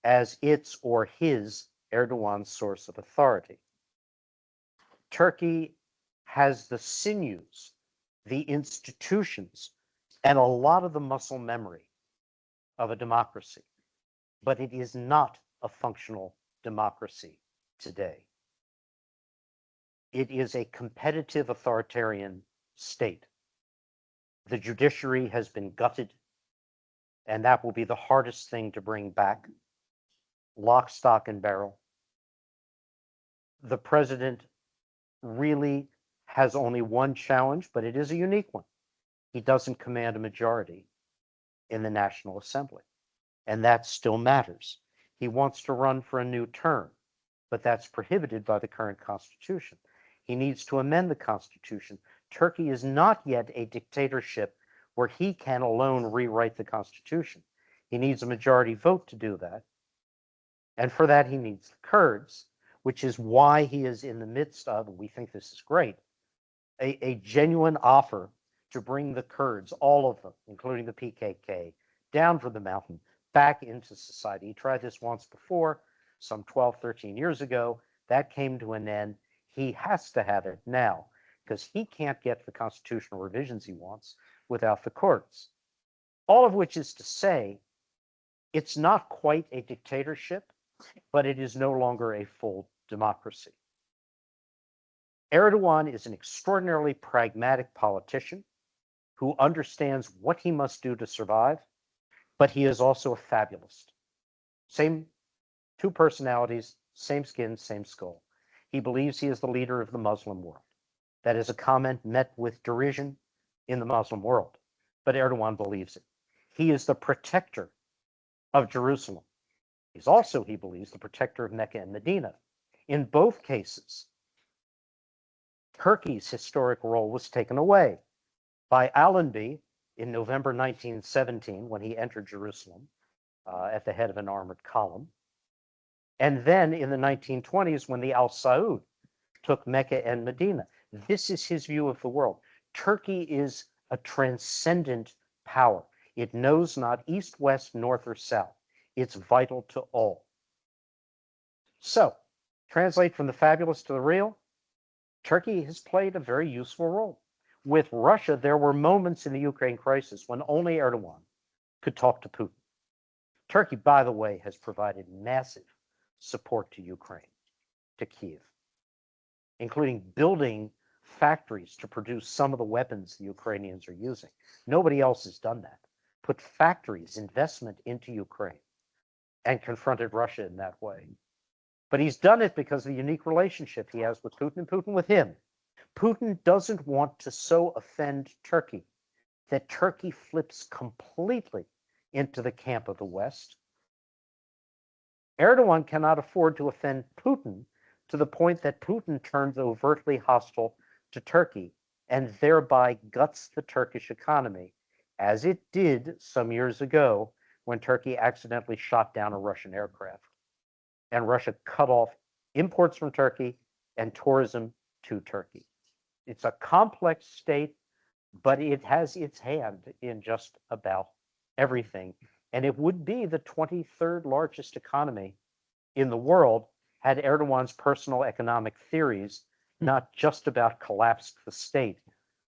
S3: as its or his, Erdogan's, source of authority. Turkey has the sinews, the institutions, and a lot of the muscle memory of a democracy, but it is not a functional democracy today. It is a competitive authoritarian state. The judiciary has been gutted, and that will be the hardest thing to bring back, lock, stock, and barrel. The president really has only one challenge, but it is a unique one. He doesn't command a majority in the National Assembly, and that still matters. He wants to run for a new term, but that's prohibited by the current constitution. He needs to amend the constitution. Turkey is not yet a dictatorship where he can alone rewrite the constitution. He needs a majority vote to do that. And for that, he needs the Kurds, which is why he is in the midst of, and we think this is great, a genuine offer to bring the Kurds, all of them, including the PKK, down from the mountain, back into society. He tried this once before, some 12, 13 years ago. That came to an end. He has to have it now because he can't get the constitutional revisions he wants without the Kurds. All of which is to say, it's not quite a dictatorship, but it is no longer a full democracy. Erdogan is an extraordinarily pragmatic politician who understands what he must do to survive, but he is also a fabulist. Same two personalities, same skin, same skull. He believes he is the leader of the Muslim world. That is a comment met with derision in the Muslim world, but Erdogan believes it. He is the protector of Jerusalem. He's also, he believes, the protector of Mecca and Medina. In both cases, Turkey's historic role was taken away by Allenby in November 1917 when he entered Jerusalem at the head of an armored column. And then in the 1920s when the Al Saud took Mecca and Medina. This is his view of the world. Turkey is a transcendent power. It knows not east, west, north, or south. It's vital to all. So, translate from the fabulous to the real, Turkey has played a very useful role. With Russia, there were moments in the Ukraine crisis when only Erdogan could talk to Putin. Turkey, by the way, has provided massive support to Ukraine, to Kiev, including building factories to produce some of the weapons the Ukrainians are using. Nobody else has done that. Put factories, investment into Ukraine, and confronted Russia in that way. But he's done it because of the unique relationship he has with Putin and Putin with him. Putin doesn't want to so offend Turkey that Turkey flips completely into the camp of the West. Erdogan cannot afford to offend Putin to the point that Putin turns overtly hostile to Turkey and thereby guts the Turkish economy, as it did some years ago when Turkey accidentally shot down a Russian aircraft. And Russia cut off imports from Turkey and tourism to Turkey. It's a complex state, but it has its hand in just about everything. And it would be the 23rd largest economy in the world had Erdogan's personal economic theories not just about collapsed the state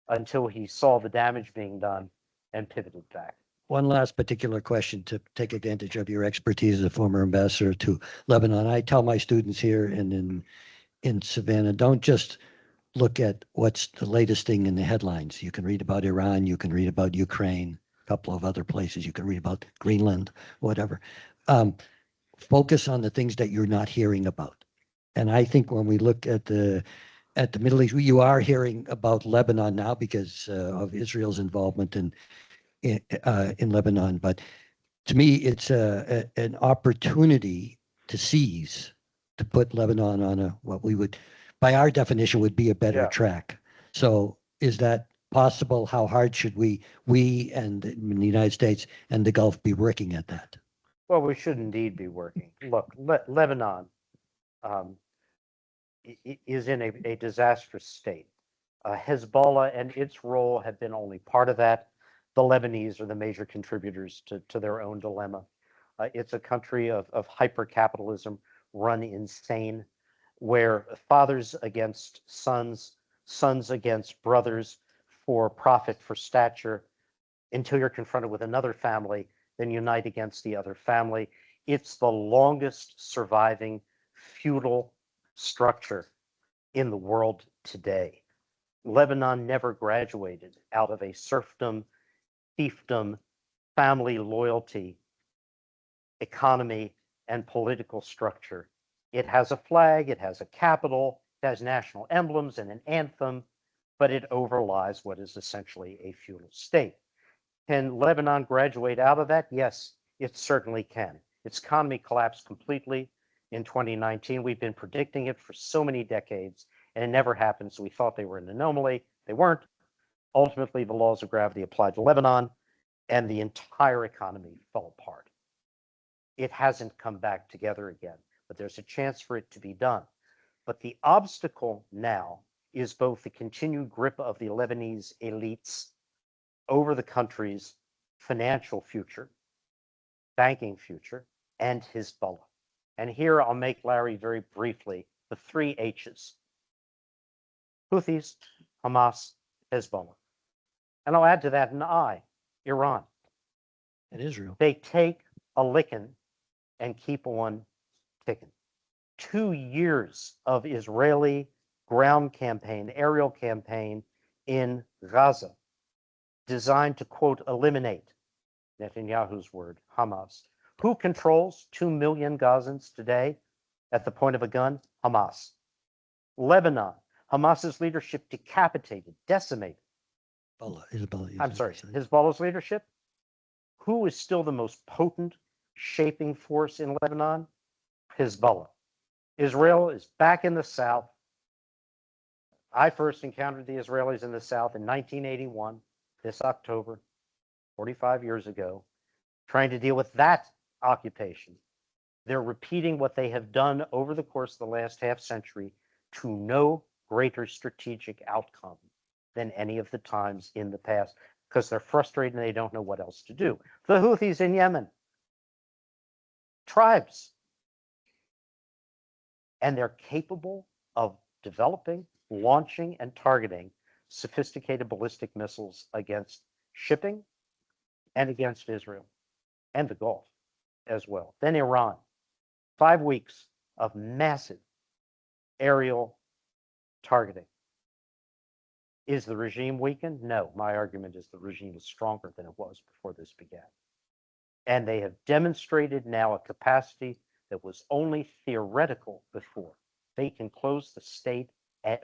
S3: until he saw the damage being done and pivoted back.
S2: One last particular question to take advantage of your expertise as a former ambassador to Lebanon. I tell my students here and in Savannah, don't just look at what's the latest thing in the headlines. You can read about Iran, you can read about Ukraine, a couple of other places, you can read about Greenland, whatever. Focus on the things that you're not hearing about. And I think when we look at the Middle East, you are hearing about Lebanon now because of Israel's involvement in Lebanon. But to me, it's an opportunity to seize, to put Lebanon on what we would, by our definition, would be a better track. So is that possible? How hard should we and the United States and the Gulf be working at that?
S3: Well, we should indeed be working. Look, Lebanon is in a disastrous state. Hezbollah and its role have been only part of that. The Lebanese are the major contributors to their own dilemma. It's a country of hyper-capitalism run insane, where fathers against sons, sons against brothers for profit, for stature, until you're confronted with another family, then unite against the other family. It's the longest surviving feudal structure in the world today. Lebanon never graduated out of a serfdom, fiefdom, family loyalty, economy, and political structure. It has a flag, it has a capital, it has national emblems and an anthem, but it overlies what is essentially a feudal state. Can Lebanon graduate out of that? Yes, it certainly can. Its economy collapsed completely in 2019. We've been predicting it for so many decades, and it never happened. So we thought they were an anomaly. They weren't. Ultimately, the laws of gravity applied to Lebanon, and the entire economy fell apart. it hasn't come back together again, but there's a chance for it to be done. But the obstacle now is both the continued grip of the Lebanese elites over the country's financial future, banking future, and Hezbollah. And here I'll make, Larry, very briefly, the three H's: Houthis, Hamas, Hezbollah. And I'll add to that an I, Iran.
S2: And Israel.
S3: They take a licking and keep on ticking. 2 years of Israeli ground campaign, aerial campaign in Gaza, designed to, quote, eliminate, Netanyahu's word, Hamas. Who controls 2 million Gazans today at the point of a gun? Hamas. Lebanon, Hamas's leadership decapitated, decimated.
S2: Hezbollah,
S3: I'm sorry, Hezbollah's leadership. Who is still the most potent shaping force in Lebanon? Hezbollah. Israel is back in the south. I first encountered the Israelis in the south in 1981, this October, 45 years ago, trying to deal with that occupation. They're repeating what they have done over the course of the last half century to no greater strategic outcome than any of the times in the past, because they're frustrated and they don't know what else to do. The Houthis in Yemen, tribes, and they're capable of developing, launching, and targeting sophisticated ballistic missiles against shipping and against Israel and the Gulf as well. Then Iran, 5 weeks of massive aerial targeting. Is the regime weakened? No. My argument is the regime is stronger than it was before this began. And they have demonstrated now a capacity that was only theoretical before. They can close the state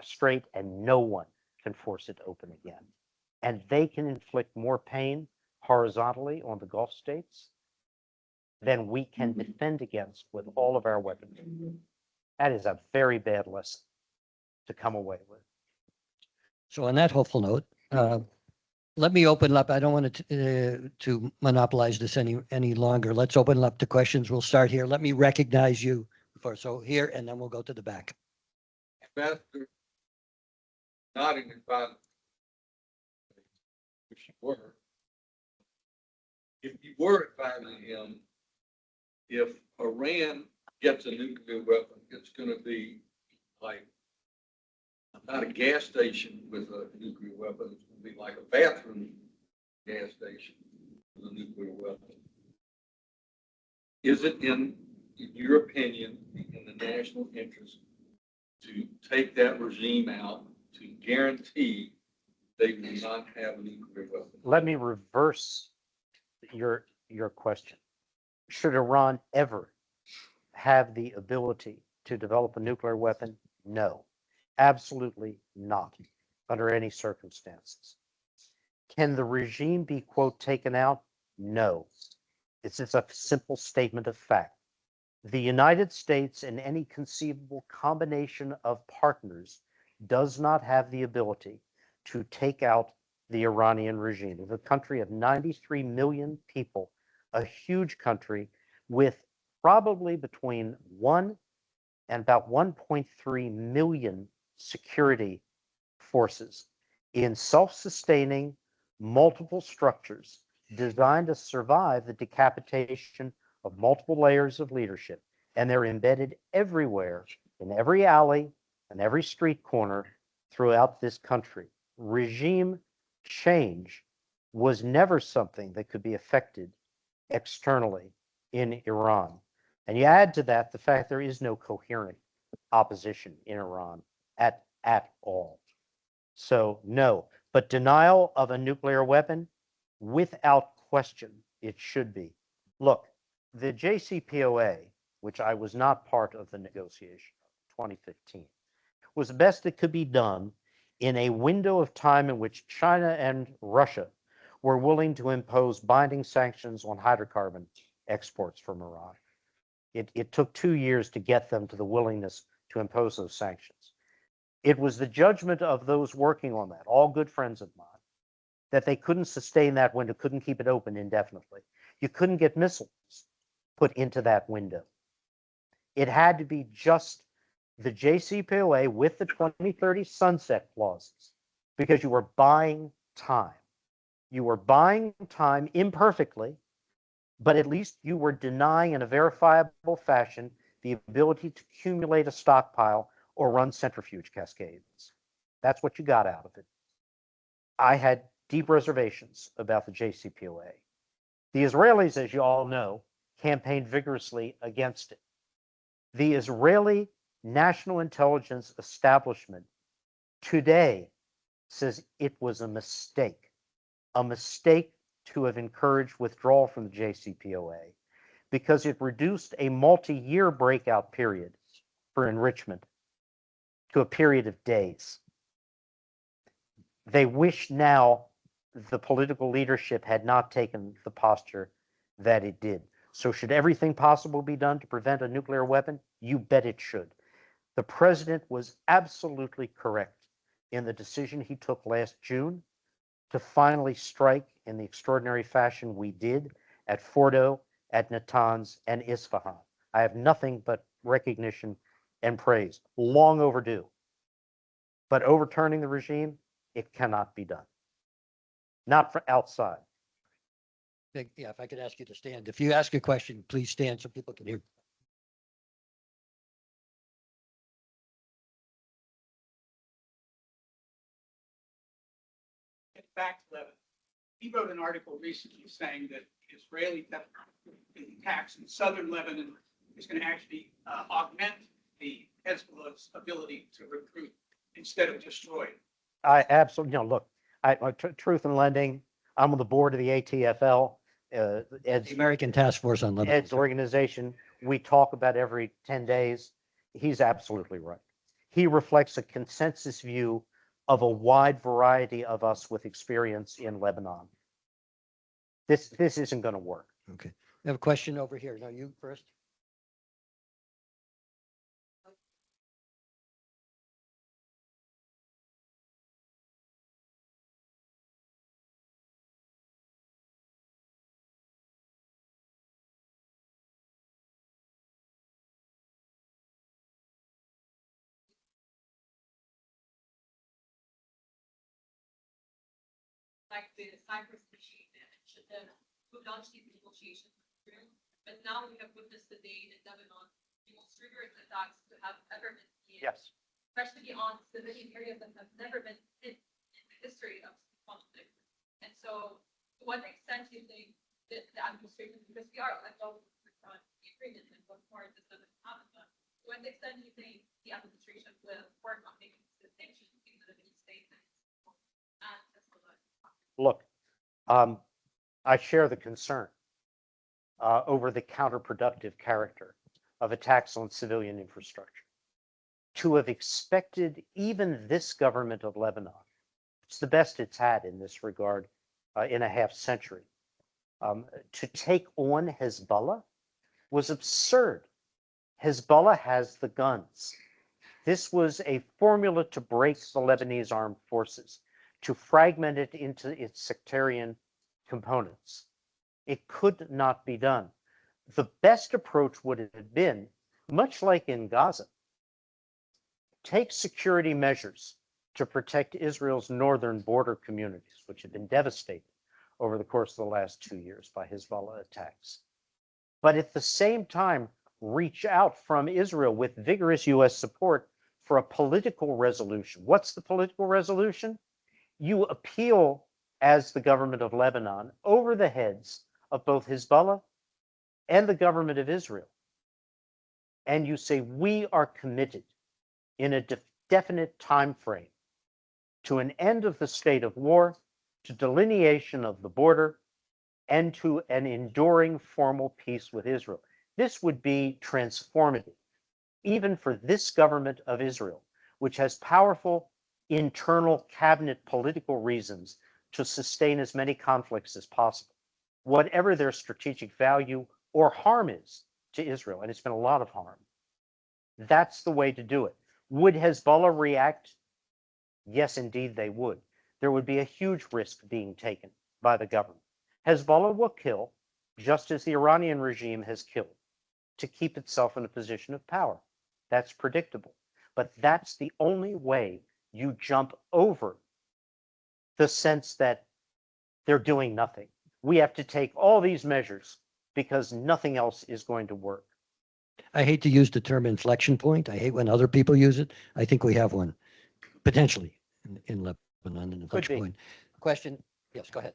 S3: straight and no one can force it open again. And they can inflict more pain horizontally on the Gulf states than we can defend against with all of our weapons. That is a very bad lesson to come away with.
S2: So on that hopeful note, let me open up. I don't want to monopolize this any longer. Let's open it up to questions. We'll start here. Let me recognize you first. So here, and then we'll go to the back.
S4: Ambassador, nodding advisor, if you were, advising him, if Iran gets a nuclear weapon, it's going to be like not a gas station with a nuclear weapon. It's going to be like a bathroom gas station with a nuclear weapon. Is it in your opinion, in the national interest to take that regime out to guarantee they will not have a nuclear weapon?
S3: Let me reverse your question. Should Iran ever have the ability to develop a nuclear weapon? No, absolutely not, under any circumstances. Can the regime be, quote, taken out? No. It's just a simple statement of fact. The United States and any conceivable combination of partners does not have the ability to take out the Iranian regime. It's a country of 93 million people, a huge country with probably between 1 and about 1.3 million security forces in self-sustaining multiple structures designed to survive the decapitation of multiple layers of leadership. And they're embedded everywhere, in every alley and every street corner throughout this country. Regime change was never something that could be affected externally in Iran. And you add to that the fact there is no coherent opposition in Iran at all. So no, but denial of a nuclear weapon, without question, it should be. Look, the JCPOA, which I was not part of the negotiation of 2015, was the best that could be done in a window of time in which China and Russia were willing to impose binding sanctions on hydrocarbon exports from Iran. It took 2 years to get them to the willingness to impose those sanctions. It was the judgment of those working on that, all good friends of mine, that they couldn't sustain that window, couldn't keep it open indefinitely. You couldn't get missiles put into that window. It had to be just the JCPOA with the 2030 sunset clauses, because you were buying time. You were buying time imperfectly, but at least you were denying in a verifiable fashion the ability to accumulate a stockpile or run centrifuge cascades. That's what you got out of it. I had deep reservations about the JCPOA. The Israelis, as you all know, campaigned vigorously against it. The Israeli National Intelligence Establishment today says it was a mistake to have encouraged withdrawal from the JCPOA, because it reduced a multi-year breakout period for enrichment to a period of days. They wish now the political leadership had not taken the posture that it did. So should everything possible be done to prevent a nuclear weapon? You bet it should. The president was absolutely correct in the decision he took last June to finally strike in the extraordinary fashion we did at Fordo, at Natanz, and Isfahan. I have nothing but recognition and praise. Long overdue. But overturning the regime, it cannot be done. Not from outside.
S2: Yeah, if I could ask you to stand. If you ask a question, please stand so people can hear.
S5: Fact Levin. He wrote an article recently saying that Israeli attacks in southern Lebanon is going to actually augment the Hezbollah's ability to recruit instead of destroy it.
S3: I absolutely, look, Truth in Lending, I'm on the board of the ATFL,
S2: The
S3: Ed's
S2: American Task Force on Lebanon.
S3: organization. We talk about every 10 days. He's absolutely right. He reflects a consensus view of a wide variety of us with experience in Lebanon. This isn't going to work.
S2: Okay. I have a question over here. No, you first.
S6: Like the Cyprus regime should have moved on to these negotiations with Israel. But now we have witnessed the day in Lebanon, the most rigorous attacks to have ever been seen,
S3: Yes.
S6: especially on civilian areas that have never been hit in the history of conflict. And so, to what extent do you think that the administration, because we are at all with the agreement and what more this doesn't happen, but to what extent do you think the administration will work on making sanctions in the Lebanese state and
S3: Look, I share the concern over the counterproductive character of attacks on civilian infrastructure. To have expected even this government of Lebanon, it's the best it's had in this regard in a half century, to take on Hezbollah was absurd. Hezbollah has the guns. This was a formula to break the Lebanese armed forces, to fragment it into its sectarian components. It could not be done. The best approach would have been, much like in Gaza, take security measures to protect Israel's northern border communities, which have been devastated over the course of the last 2 years by Hezbollah attacks. But at the same time, reach out from Israel with vigorous U.S. support for a political resolution. What's the political resolution? You appeal as the government of Lebanon over the heads of both Hezbollah and the government of Israel. And you say, we are committed in a definite time frame to an end of the state of war, to delineation of the border, and to an enduring formal peace with Israel. This would be transformative, even for this government of Israel, which has powerful internal cabinet political reasons to sustain as many conflicts as possible, whatever their strategic value or harm is to Israel. And it's been a lot of harm. That's the way to do it. Would Hezbollah react? Yes, indeed, they would. There would be a huge risk being taken by the government. Hezbollah will kill just as the Iranian regime has killed, to keep itself in a position of power. That's predictable. But that's the only way you jump over the sense that they're doing nothing. We have to take all these measures because nothing else is going to work.
S2: I hate to use the term inflection point. I hate when other people use it. I think we have one potentially in Lebanon, an inflection
S3: be.
S2: point. Question? Yes, go ahead.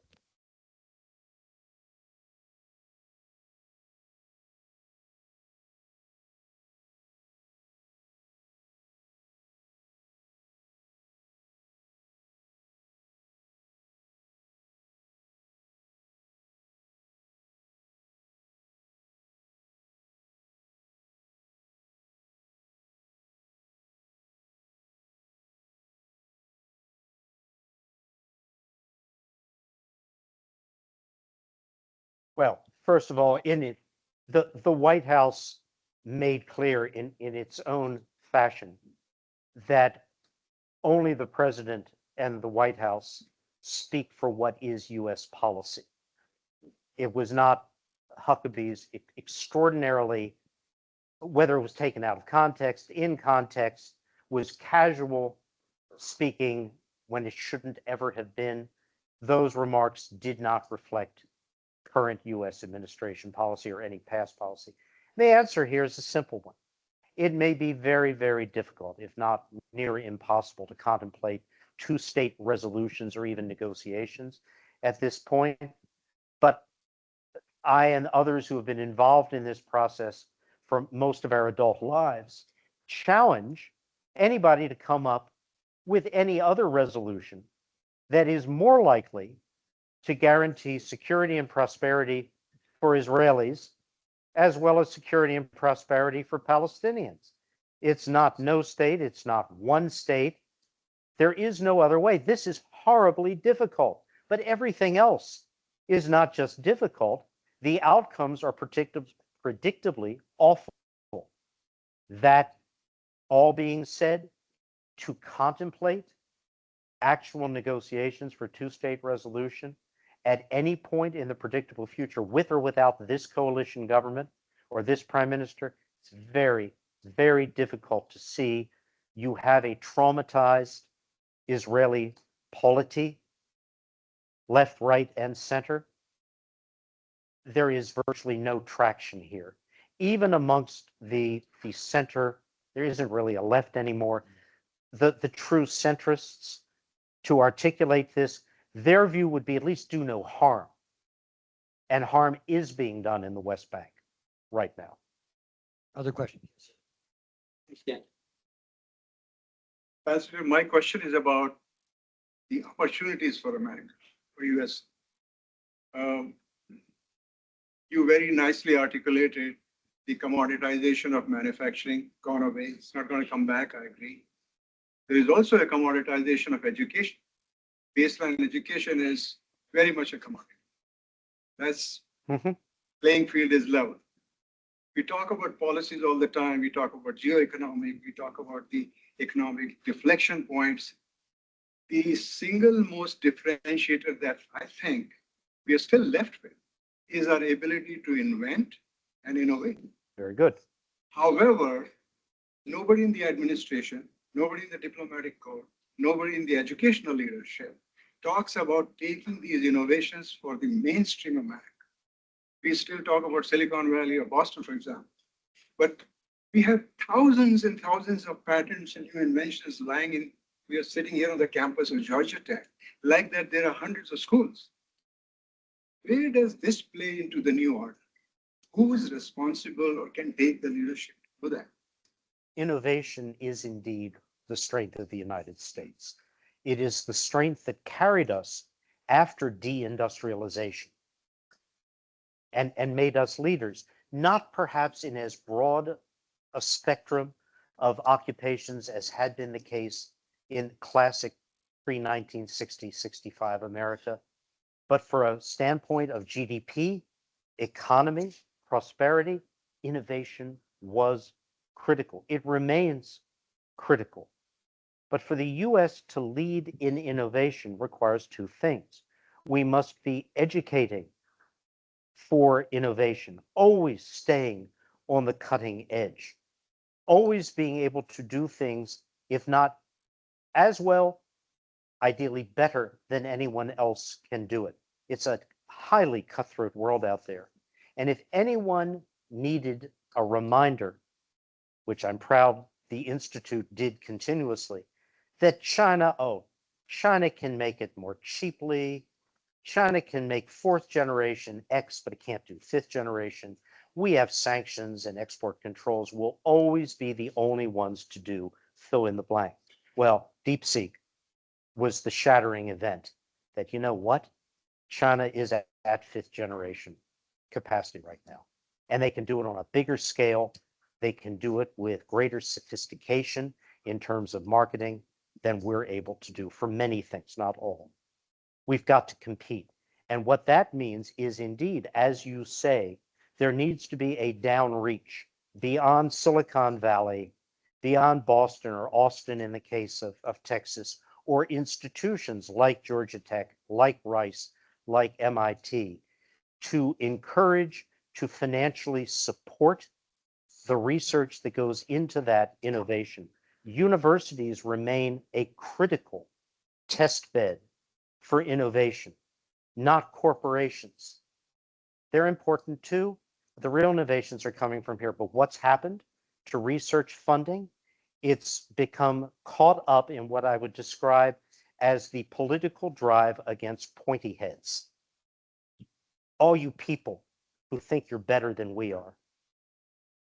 S3: Well, first of all, the White House made clear in its own fashion that only the president and the White House speak for what is U.S. policy. It was not Huckabee's extraordinarily, whether it was taken out of context, in context, was casual speaking when it shouldn't ever have been. Those remarks did not reflect current U.S. administration policy or any past policy. The answer here is a simple one. It may be very, very difficult, if not near impossible, to contemplate two-state resolutions or even negotiations at this point. But I and others who have been involved in this process for most of our adult lives challenge anybody to come up with any other resolution that is more likely to guarantee security and prosperity for Israelis, as well as security and prosperity for Palestinians. It's not no state, it's not one state. There is no other way. This is horribly difficult, but everything else is not just difficult. The outcomes are predictably awful. That all being said, to contemplate actual negotiations for two-state resolution at any point in the predictable future, with or without this coalition government or this prime minister, it's very, very difficult to see. You have a traumatized Israeli polity, left, right, and center. There is virtually no traction here. Even amongst the center, there isn't really a left anymore. The true centrists, to articulate this, their view would be at least do no harm. And harm is being done in the West Bank right now.
S2: Other questions? Stand.
S7: Pastor, my question is about the opportunities for America, for US. You very nicely articulated the commoditization of manufacturing gone away. It's not going to come back, I agree. There is also a commoditization of education. Baseline education is very much a commodity. That's playing field is level. We talk about policies all the time. We talk about geoeconomic. We talk about the economic deflection points. The single most differentiator that I think we are still left with is our ability to invent and innovate.
S3: Very good.
S7: However, nobody in the administration, nobody in the diplomatic corps, nobody in the educational leadership talks about taking these innovations for the mainstream America. We still talk about Silicon Valley or Boston, for example, but we have thousands and thousands of patents and new inventions lying in. We are sitting here on the campus of Georgia Tech. Like that, there are hundreds of schools. Where does this play into the new order? Who is responsible or can take the leadership for that?
S3: Innovation is indeed the strength of the United States. It is the strength that carried us after deindustrialization and made us leaders, not perhaps in as broad a spectrum of occupations as had been the case in classic pre-1960-65 America, but for a standpoint of GDP, economy, prosperity, innovation was critical. It remains critical. But for the US to lead in innovation requires two things. We must be educating for innovation, always staying on the cutting edge, always being able to do things, if not as well, ideally better than anyone else can do it. It's a highly cutthroat world out there. And if anyone needed a reminder, which I'm proud the Institute did continuously, that China can make it more cheaply. China can make fourth generation X, but it can't do fifth generation. We have sanctions and export controls. We'll always be the only ones to do fill in the blank. Well, DeepSeek was the shattering event that, you know what? China is at fifth generation capacity right now. And they can do it on a bigger scale. They can do it with greater sophistication in terms of marketing than we're able to do for many things, not all. We've got to compete. And what that means is indeed, as you say, there needs to be a downreach beyond Silicon Valley, beyond Boston or Austin in the case of Texas, or institutions like Georgia Tech, like Rice, like MIT, to encourage, to financially support the research that goes into that innovation. Universities remain a critical test bed for innovation, not corporations. They're important too. The real innovations are coming from here. But what's happened to research funding? It's become caught up in what I would describe as the political drive against pointy heads. All you people who think you're better than we are.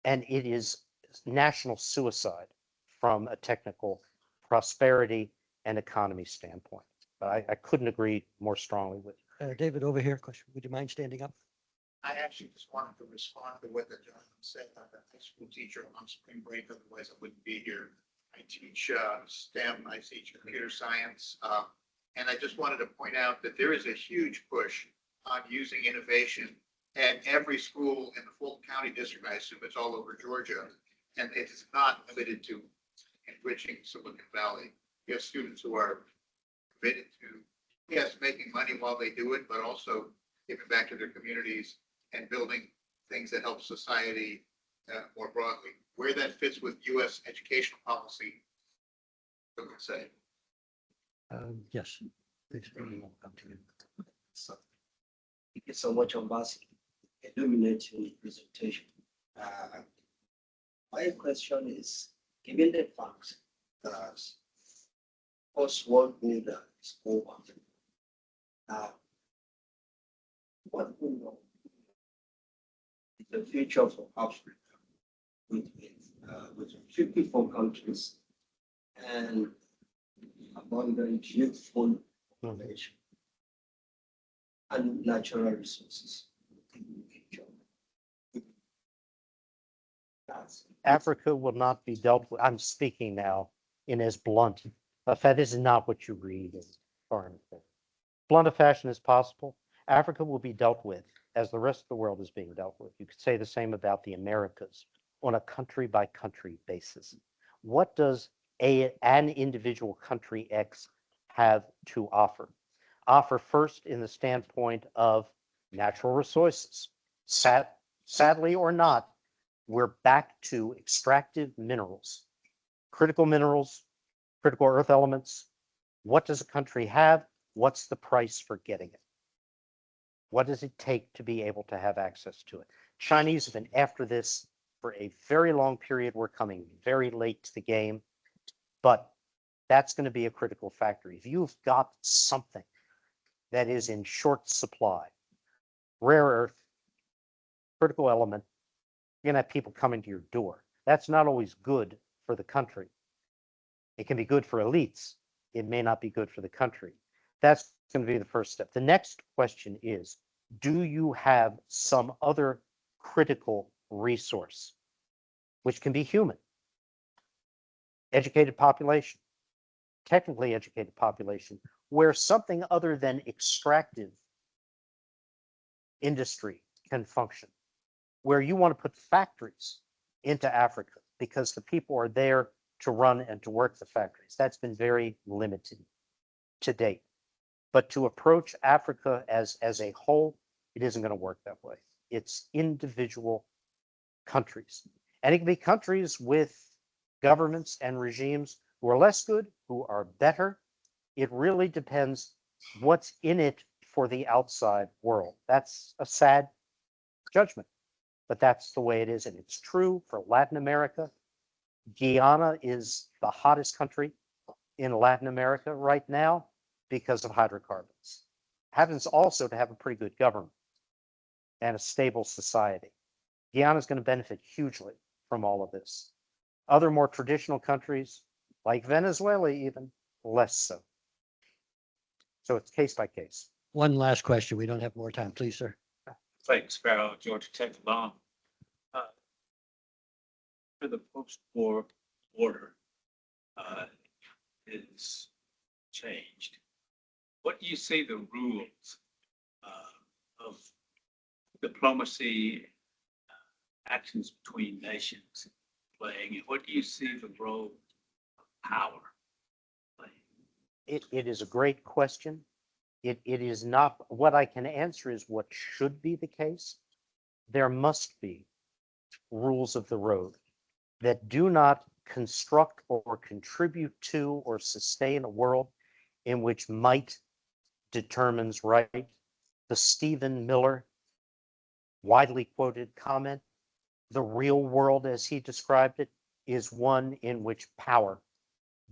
S3: And it is national suicide from a technical prosperity and economy standpoint. But I couldn't agree more strongly with you.
S2: David, over here, question. Would you mind standing up?
S8: I actually just wanted to respond to what the gentleman said. I'm a high school teacher on spring break, otherwise I wouldn't be here. I teach STEM, I teach computer science. And I just wanted to point out that there is a huge push on using innovation at every school in the Fulton County District. I assume it's all over Georgia. And it is not limited to enriching Silicon Valley. You have students who are committed to, yes, making money while they do it, but also giving back to their communities and building things that help society more broadly. Where that fits with U.S. educational policy, I would say.
S2: Yes. Please, come to you.
S9: So, thank you so much, Ambassador. Illuminating presentation. My question is, given the fact that post-world order is over, what we know is the future for Africa with 54 countries and abundant youthful population and natural resources.
S3: Africa will not be dealt with. I'm speaking now in as blunt a fashion. This is not what you read in foreign affairs. Blunt a fashion as possible. Africa will be dealt with as the rest of the world is being dealt with. You could say the same about the Americas on a country by country basis. What does an individual country X have to offer? Offer first in the standpoint of natural resources. Sadly or not, we're back to extractive minerals, critical earth elements. What does a country have? What's the price for getting it? What does it take to be able to have access to it? Chinese have been after this for a very long period. We're coming very late to the game, but that's going to be a critical factor. If you've got something that is in short supply, rare earth, critical element, you're going to have people coming to your door. That's not always good for the country. It can be good for elites. It may not be good for the country. That's going to be the first step. The next question is, do you have some other critical resource, which can be human? Educated population, technically educated population, where something other than extractive industry can function, where you want to put factories into Africa because the people are there to run and to work the factories. That's been very limited to date. But to approach Africa as a whole, It isn't going to work that way. It's individual countries. And it can be countries with governments and regimes who are less good, who are better. It really depends what's in it for the outside world. That's a sad judgment, but that's the way it is. And it's true for Latin America. Guyana is the hottest country in Latin America right now because of hydrocarbons. Happens also to have a pretty good government and a stable society. Guyana is going to benefit hugely from all of this. Other more traditional countries, like Venezuela even, less so. So it's case by case.
S2: One last question. We don't have more time. Please, sir.
S10: Clayton Sparrow, Georgia Tech alum. For the post-war order is changed. What do you see the rules of diplomacy, actions between nations playing, and what do you see the role of power playing?
S3: It is a great question. It is not, what I can answer is what should be the case. There must be rules of the road that do not construct or contribute to or sustain a world in which might determines right. The Stephen Miller widely quoted comment, the real world as he described it, is one in which power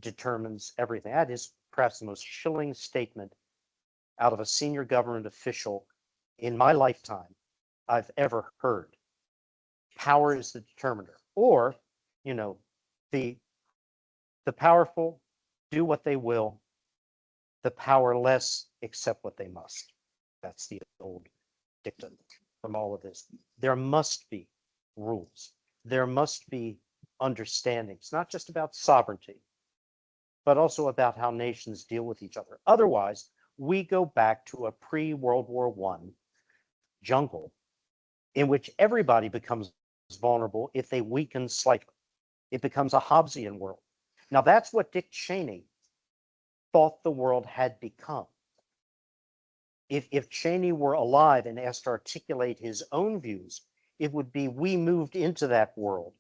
S3: determines everything. That is perhaps the most chilling statement out of a senior government official in my lifetime I've ever heard. Power is the determiner. Or, you know, the powerful do what they will, the powerless accept what they must. That's the old dictum from all of this. There must be rules. There must be understandings, not just about sovereignty, but also about how nations deal with each other. Otherwise, we go back to a pre-World War I jungle in which everybody becomes vulnerable if they weaken slightly. It becomes a Hobbesian world. Now, that's what Dick Cheney thought the world had become. If Cheney were alive and asked to articulate his own views, it would be we moved into that world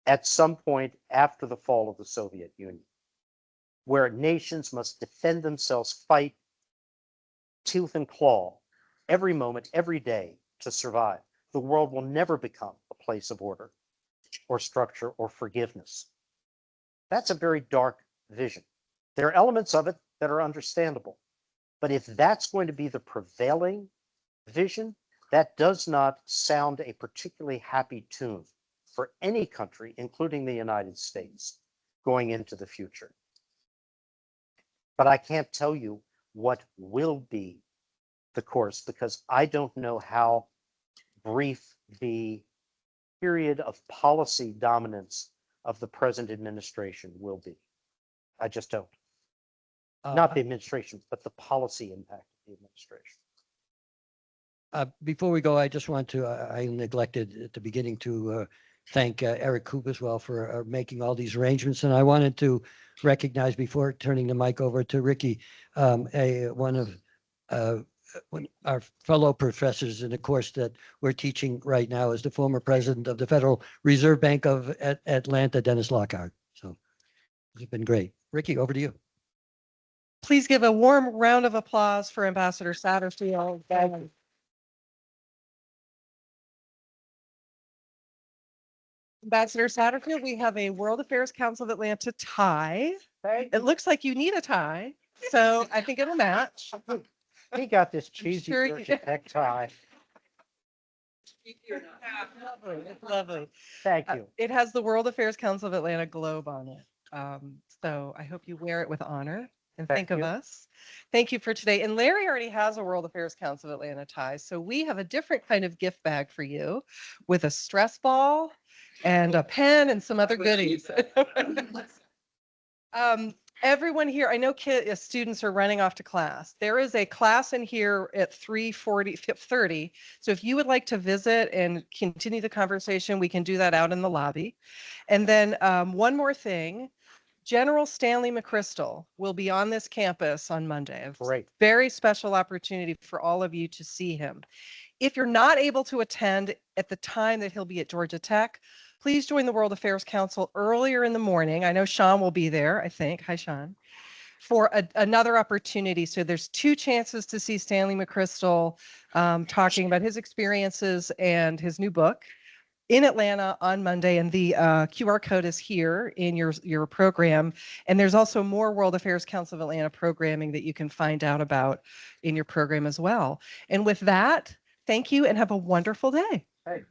S3: at some point after the fall of the Soviet Union, where nations must defend themselves, fight tooth and claw every moment, every day to survive. The world will never become a place of order or structure or forgiveness. That's a very dark vision. There are elements of it that are understandable. But if that's going to be the prevailing vision, that does not sound a particularly happy tune for any country, including the United States, going into the future. But I can't tell you what will be the course because I don't know how brief the period of policy dominance of the present administration will be. I just don't. Not the administration, but the policy impact of the administration.
S2: Before we go, I just want to, I neglected at the beginning to thank Eric Coop as well for making all these arrangements. And I wanted to recognize before turning the mic over to Rickey, one of our fellow professors in a course that we're teaching right now is the former president of the Federal Reserve Bank of Atlanta, Dennis Lockhart. So it's been great. Rickey, over to you.
S1: Please give a warm round of applause for Ambassador Satterfield. Ambassador Satterfield, we have a World Affairs Council of Atlanta tie. It looks like you need a tie, so I think it'll match.
S3: He got this cheesy
S1: sure
S3: Georgia Tech tie.
S1: Lovely, it's lovely.
S3: Thank you.
S1: It has the World Affairs Council of Atlanta globe on it. So I hope you wear it with honor and
S3: Thank
S1: think of
S3: you.
S1: us. Thank you for today. And Larry already has a World Affairs Council of Atlanta tie. So we have a different kind of gift bag for you with a stress ball and a pen and some other goodies. Everyone here, I know students are running off to class. There is a class in here at 3:30. So if you would like to visit and continue the conversation, we can do that out in the lobby. And then one more thing. General Stanley McChrystal will be on this campus on Monday. A
S3: Great.
S1: very special opportunity for all of you to see him. If you're not able to attend at the time that he'll be at Georgia Tech, please join the World Affairs Council earlier in the morning. I know Sean will be there, I think. Hi, Sean. For another opportunity. So there's 2 chances to see Stanley McChrystal talking about his experiences and his new book in Atlanta on Monday. And the QR code is here in your program. And there's also more World Affairs Council of Atlanta programming that you can find out about in your program as well. And with that, thank you and have a wonderful day.
S3: Hey,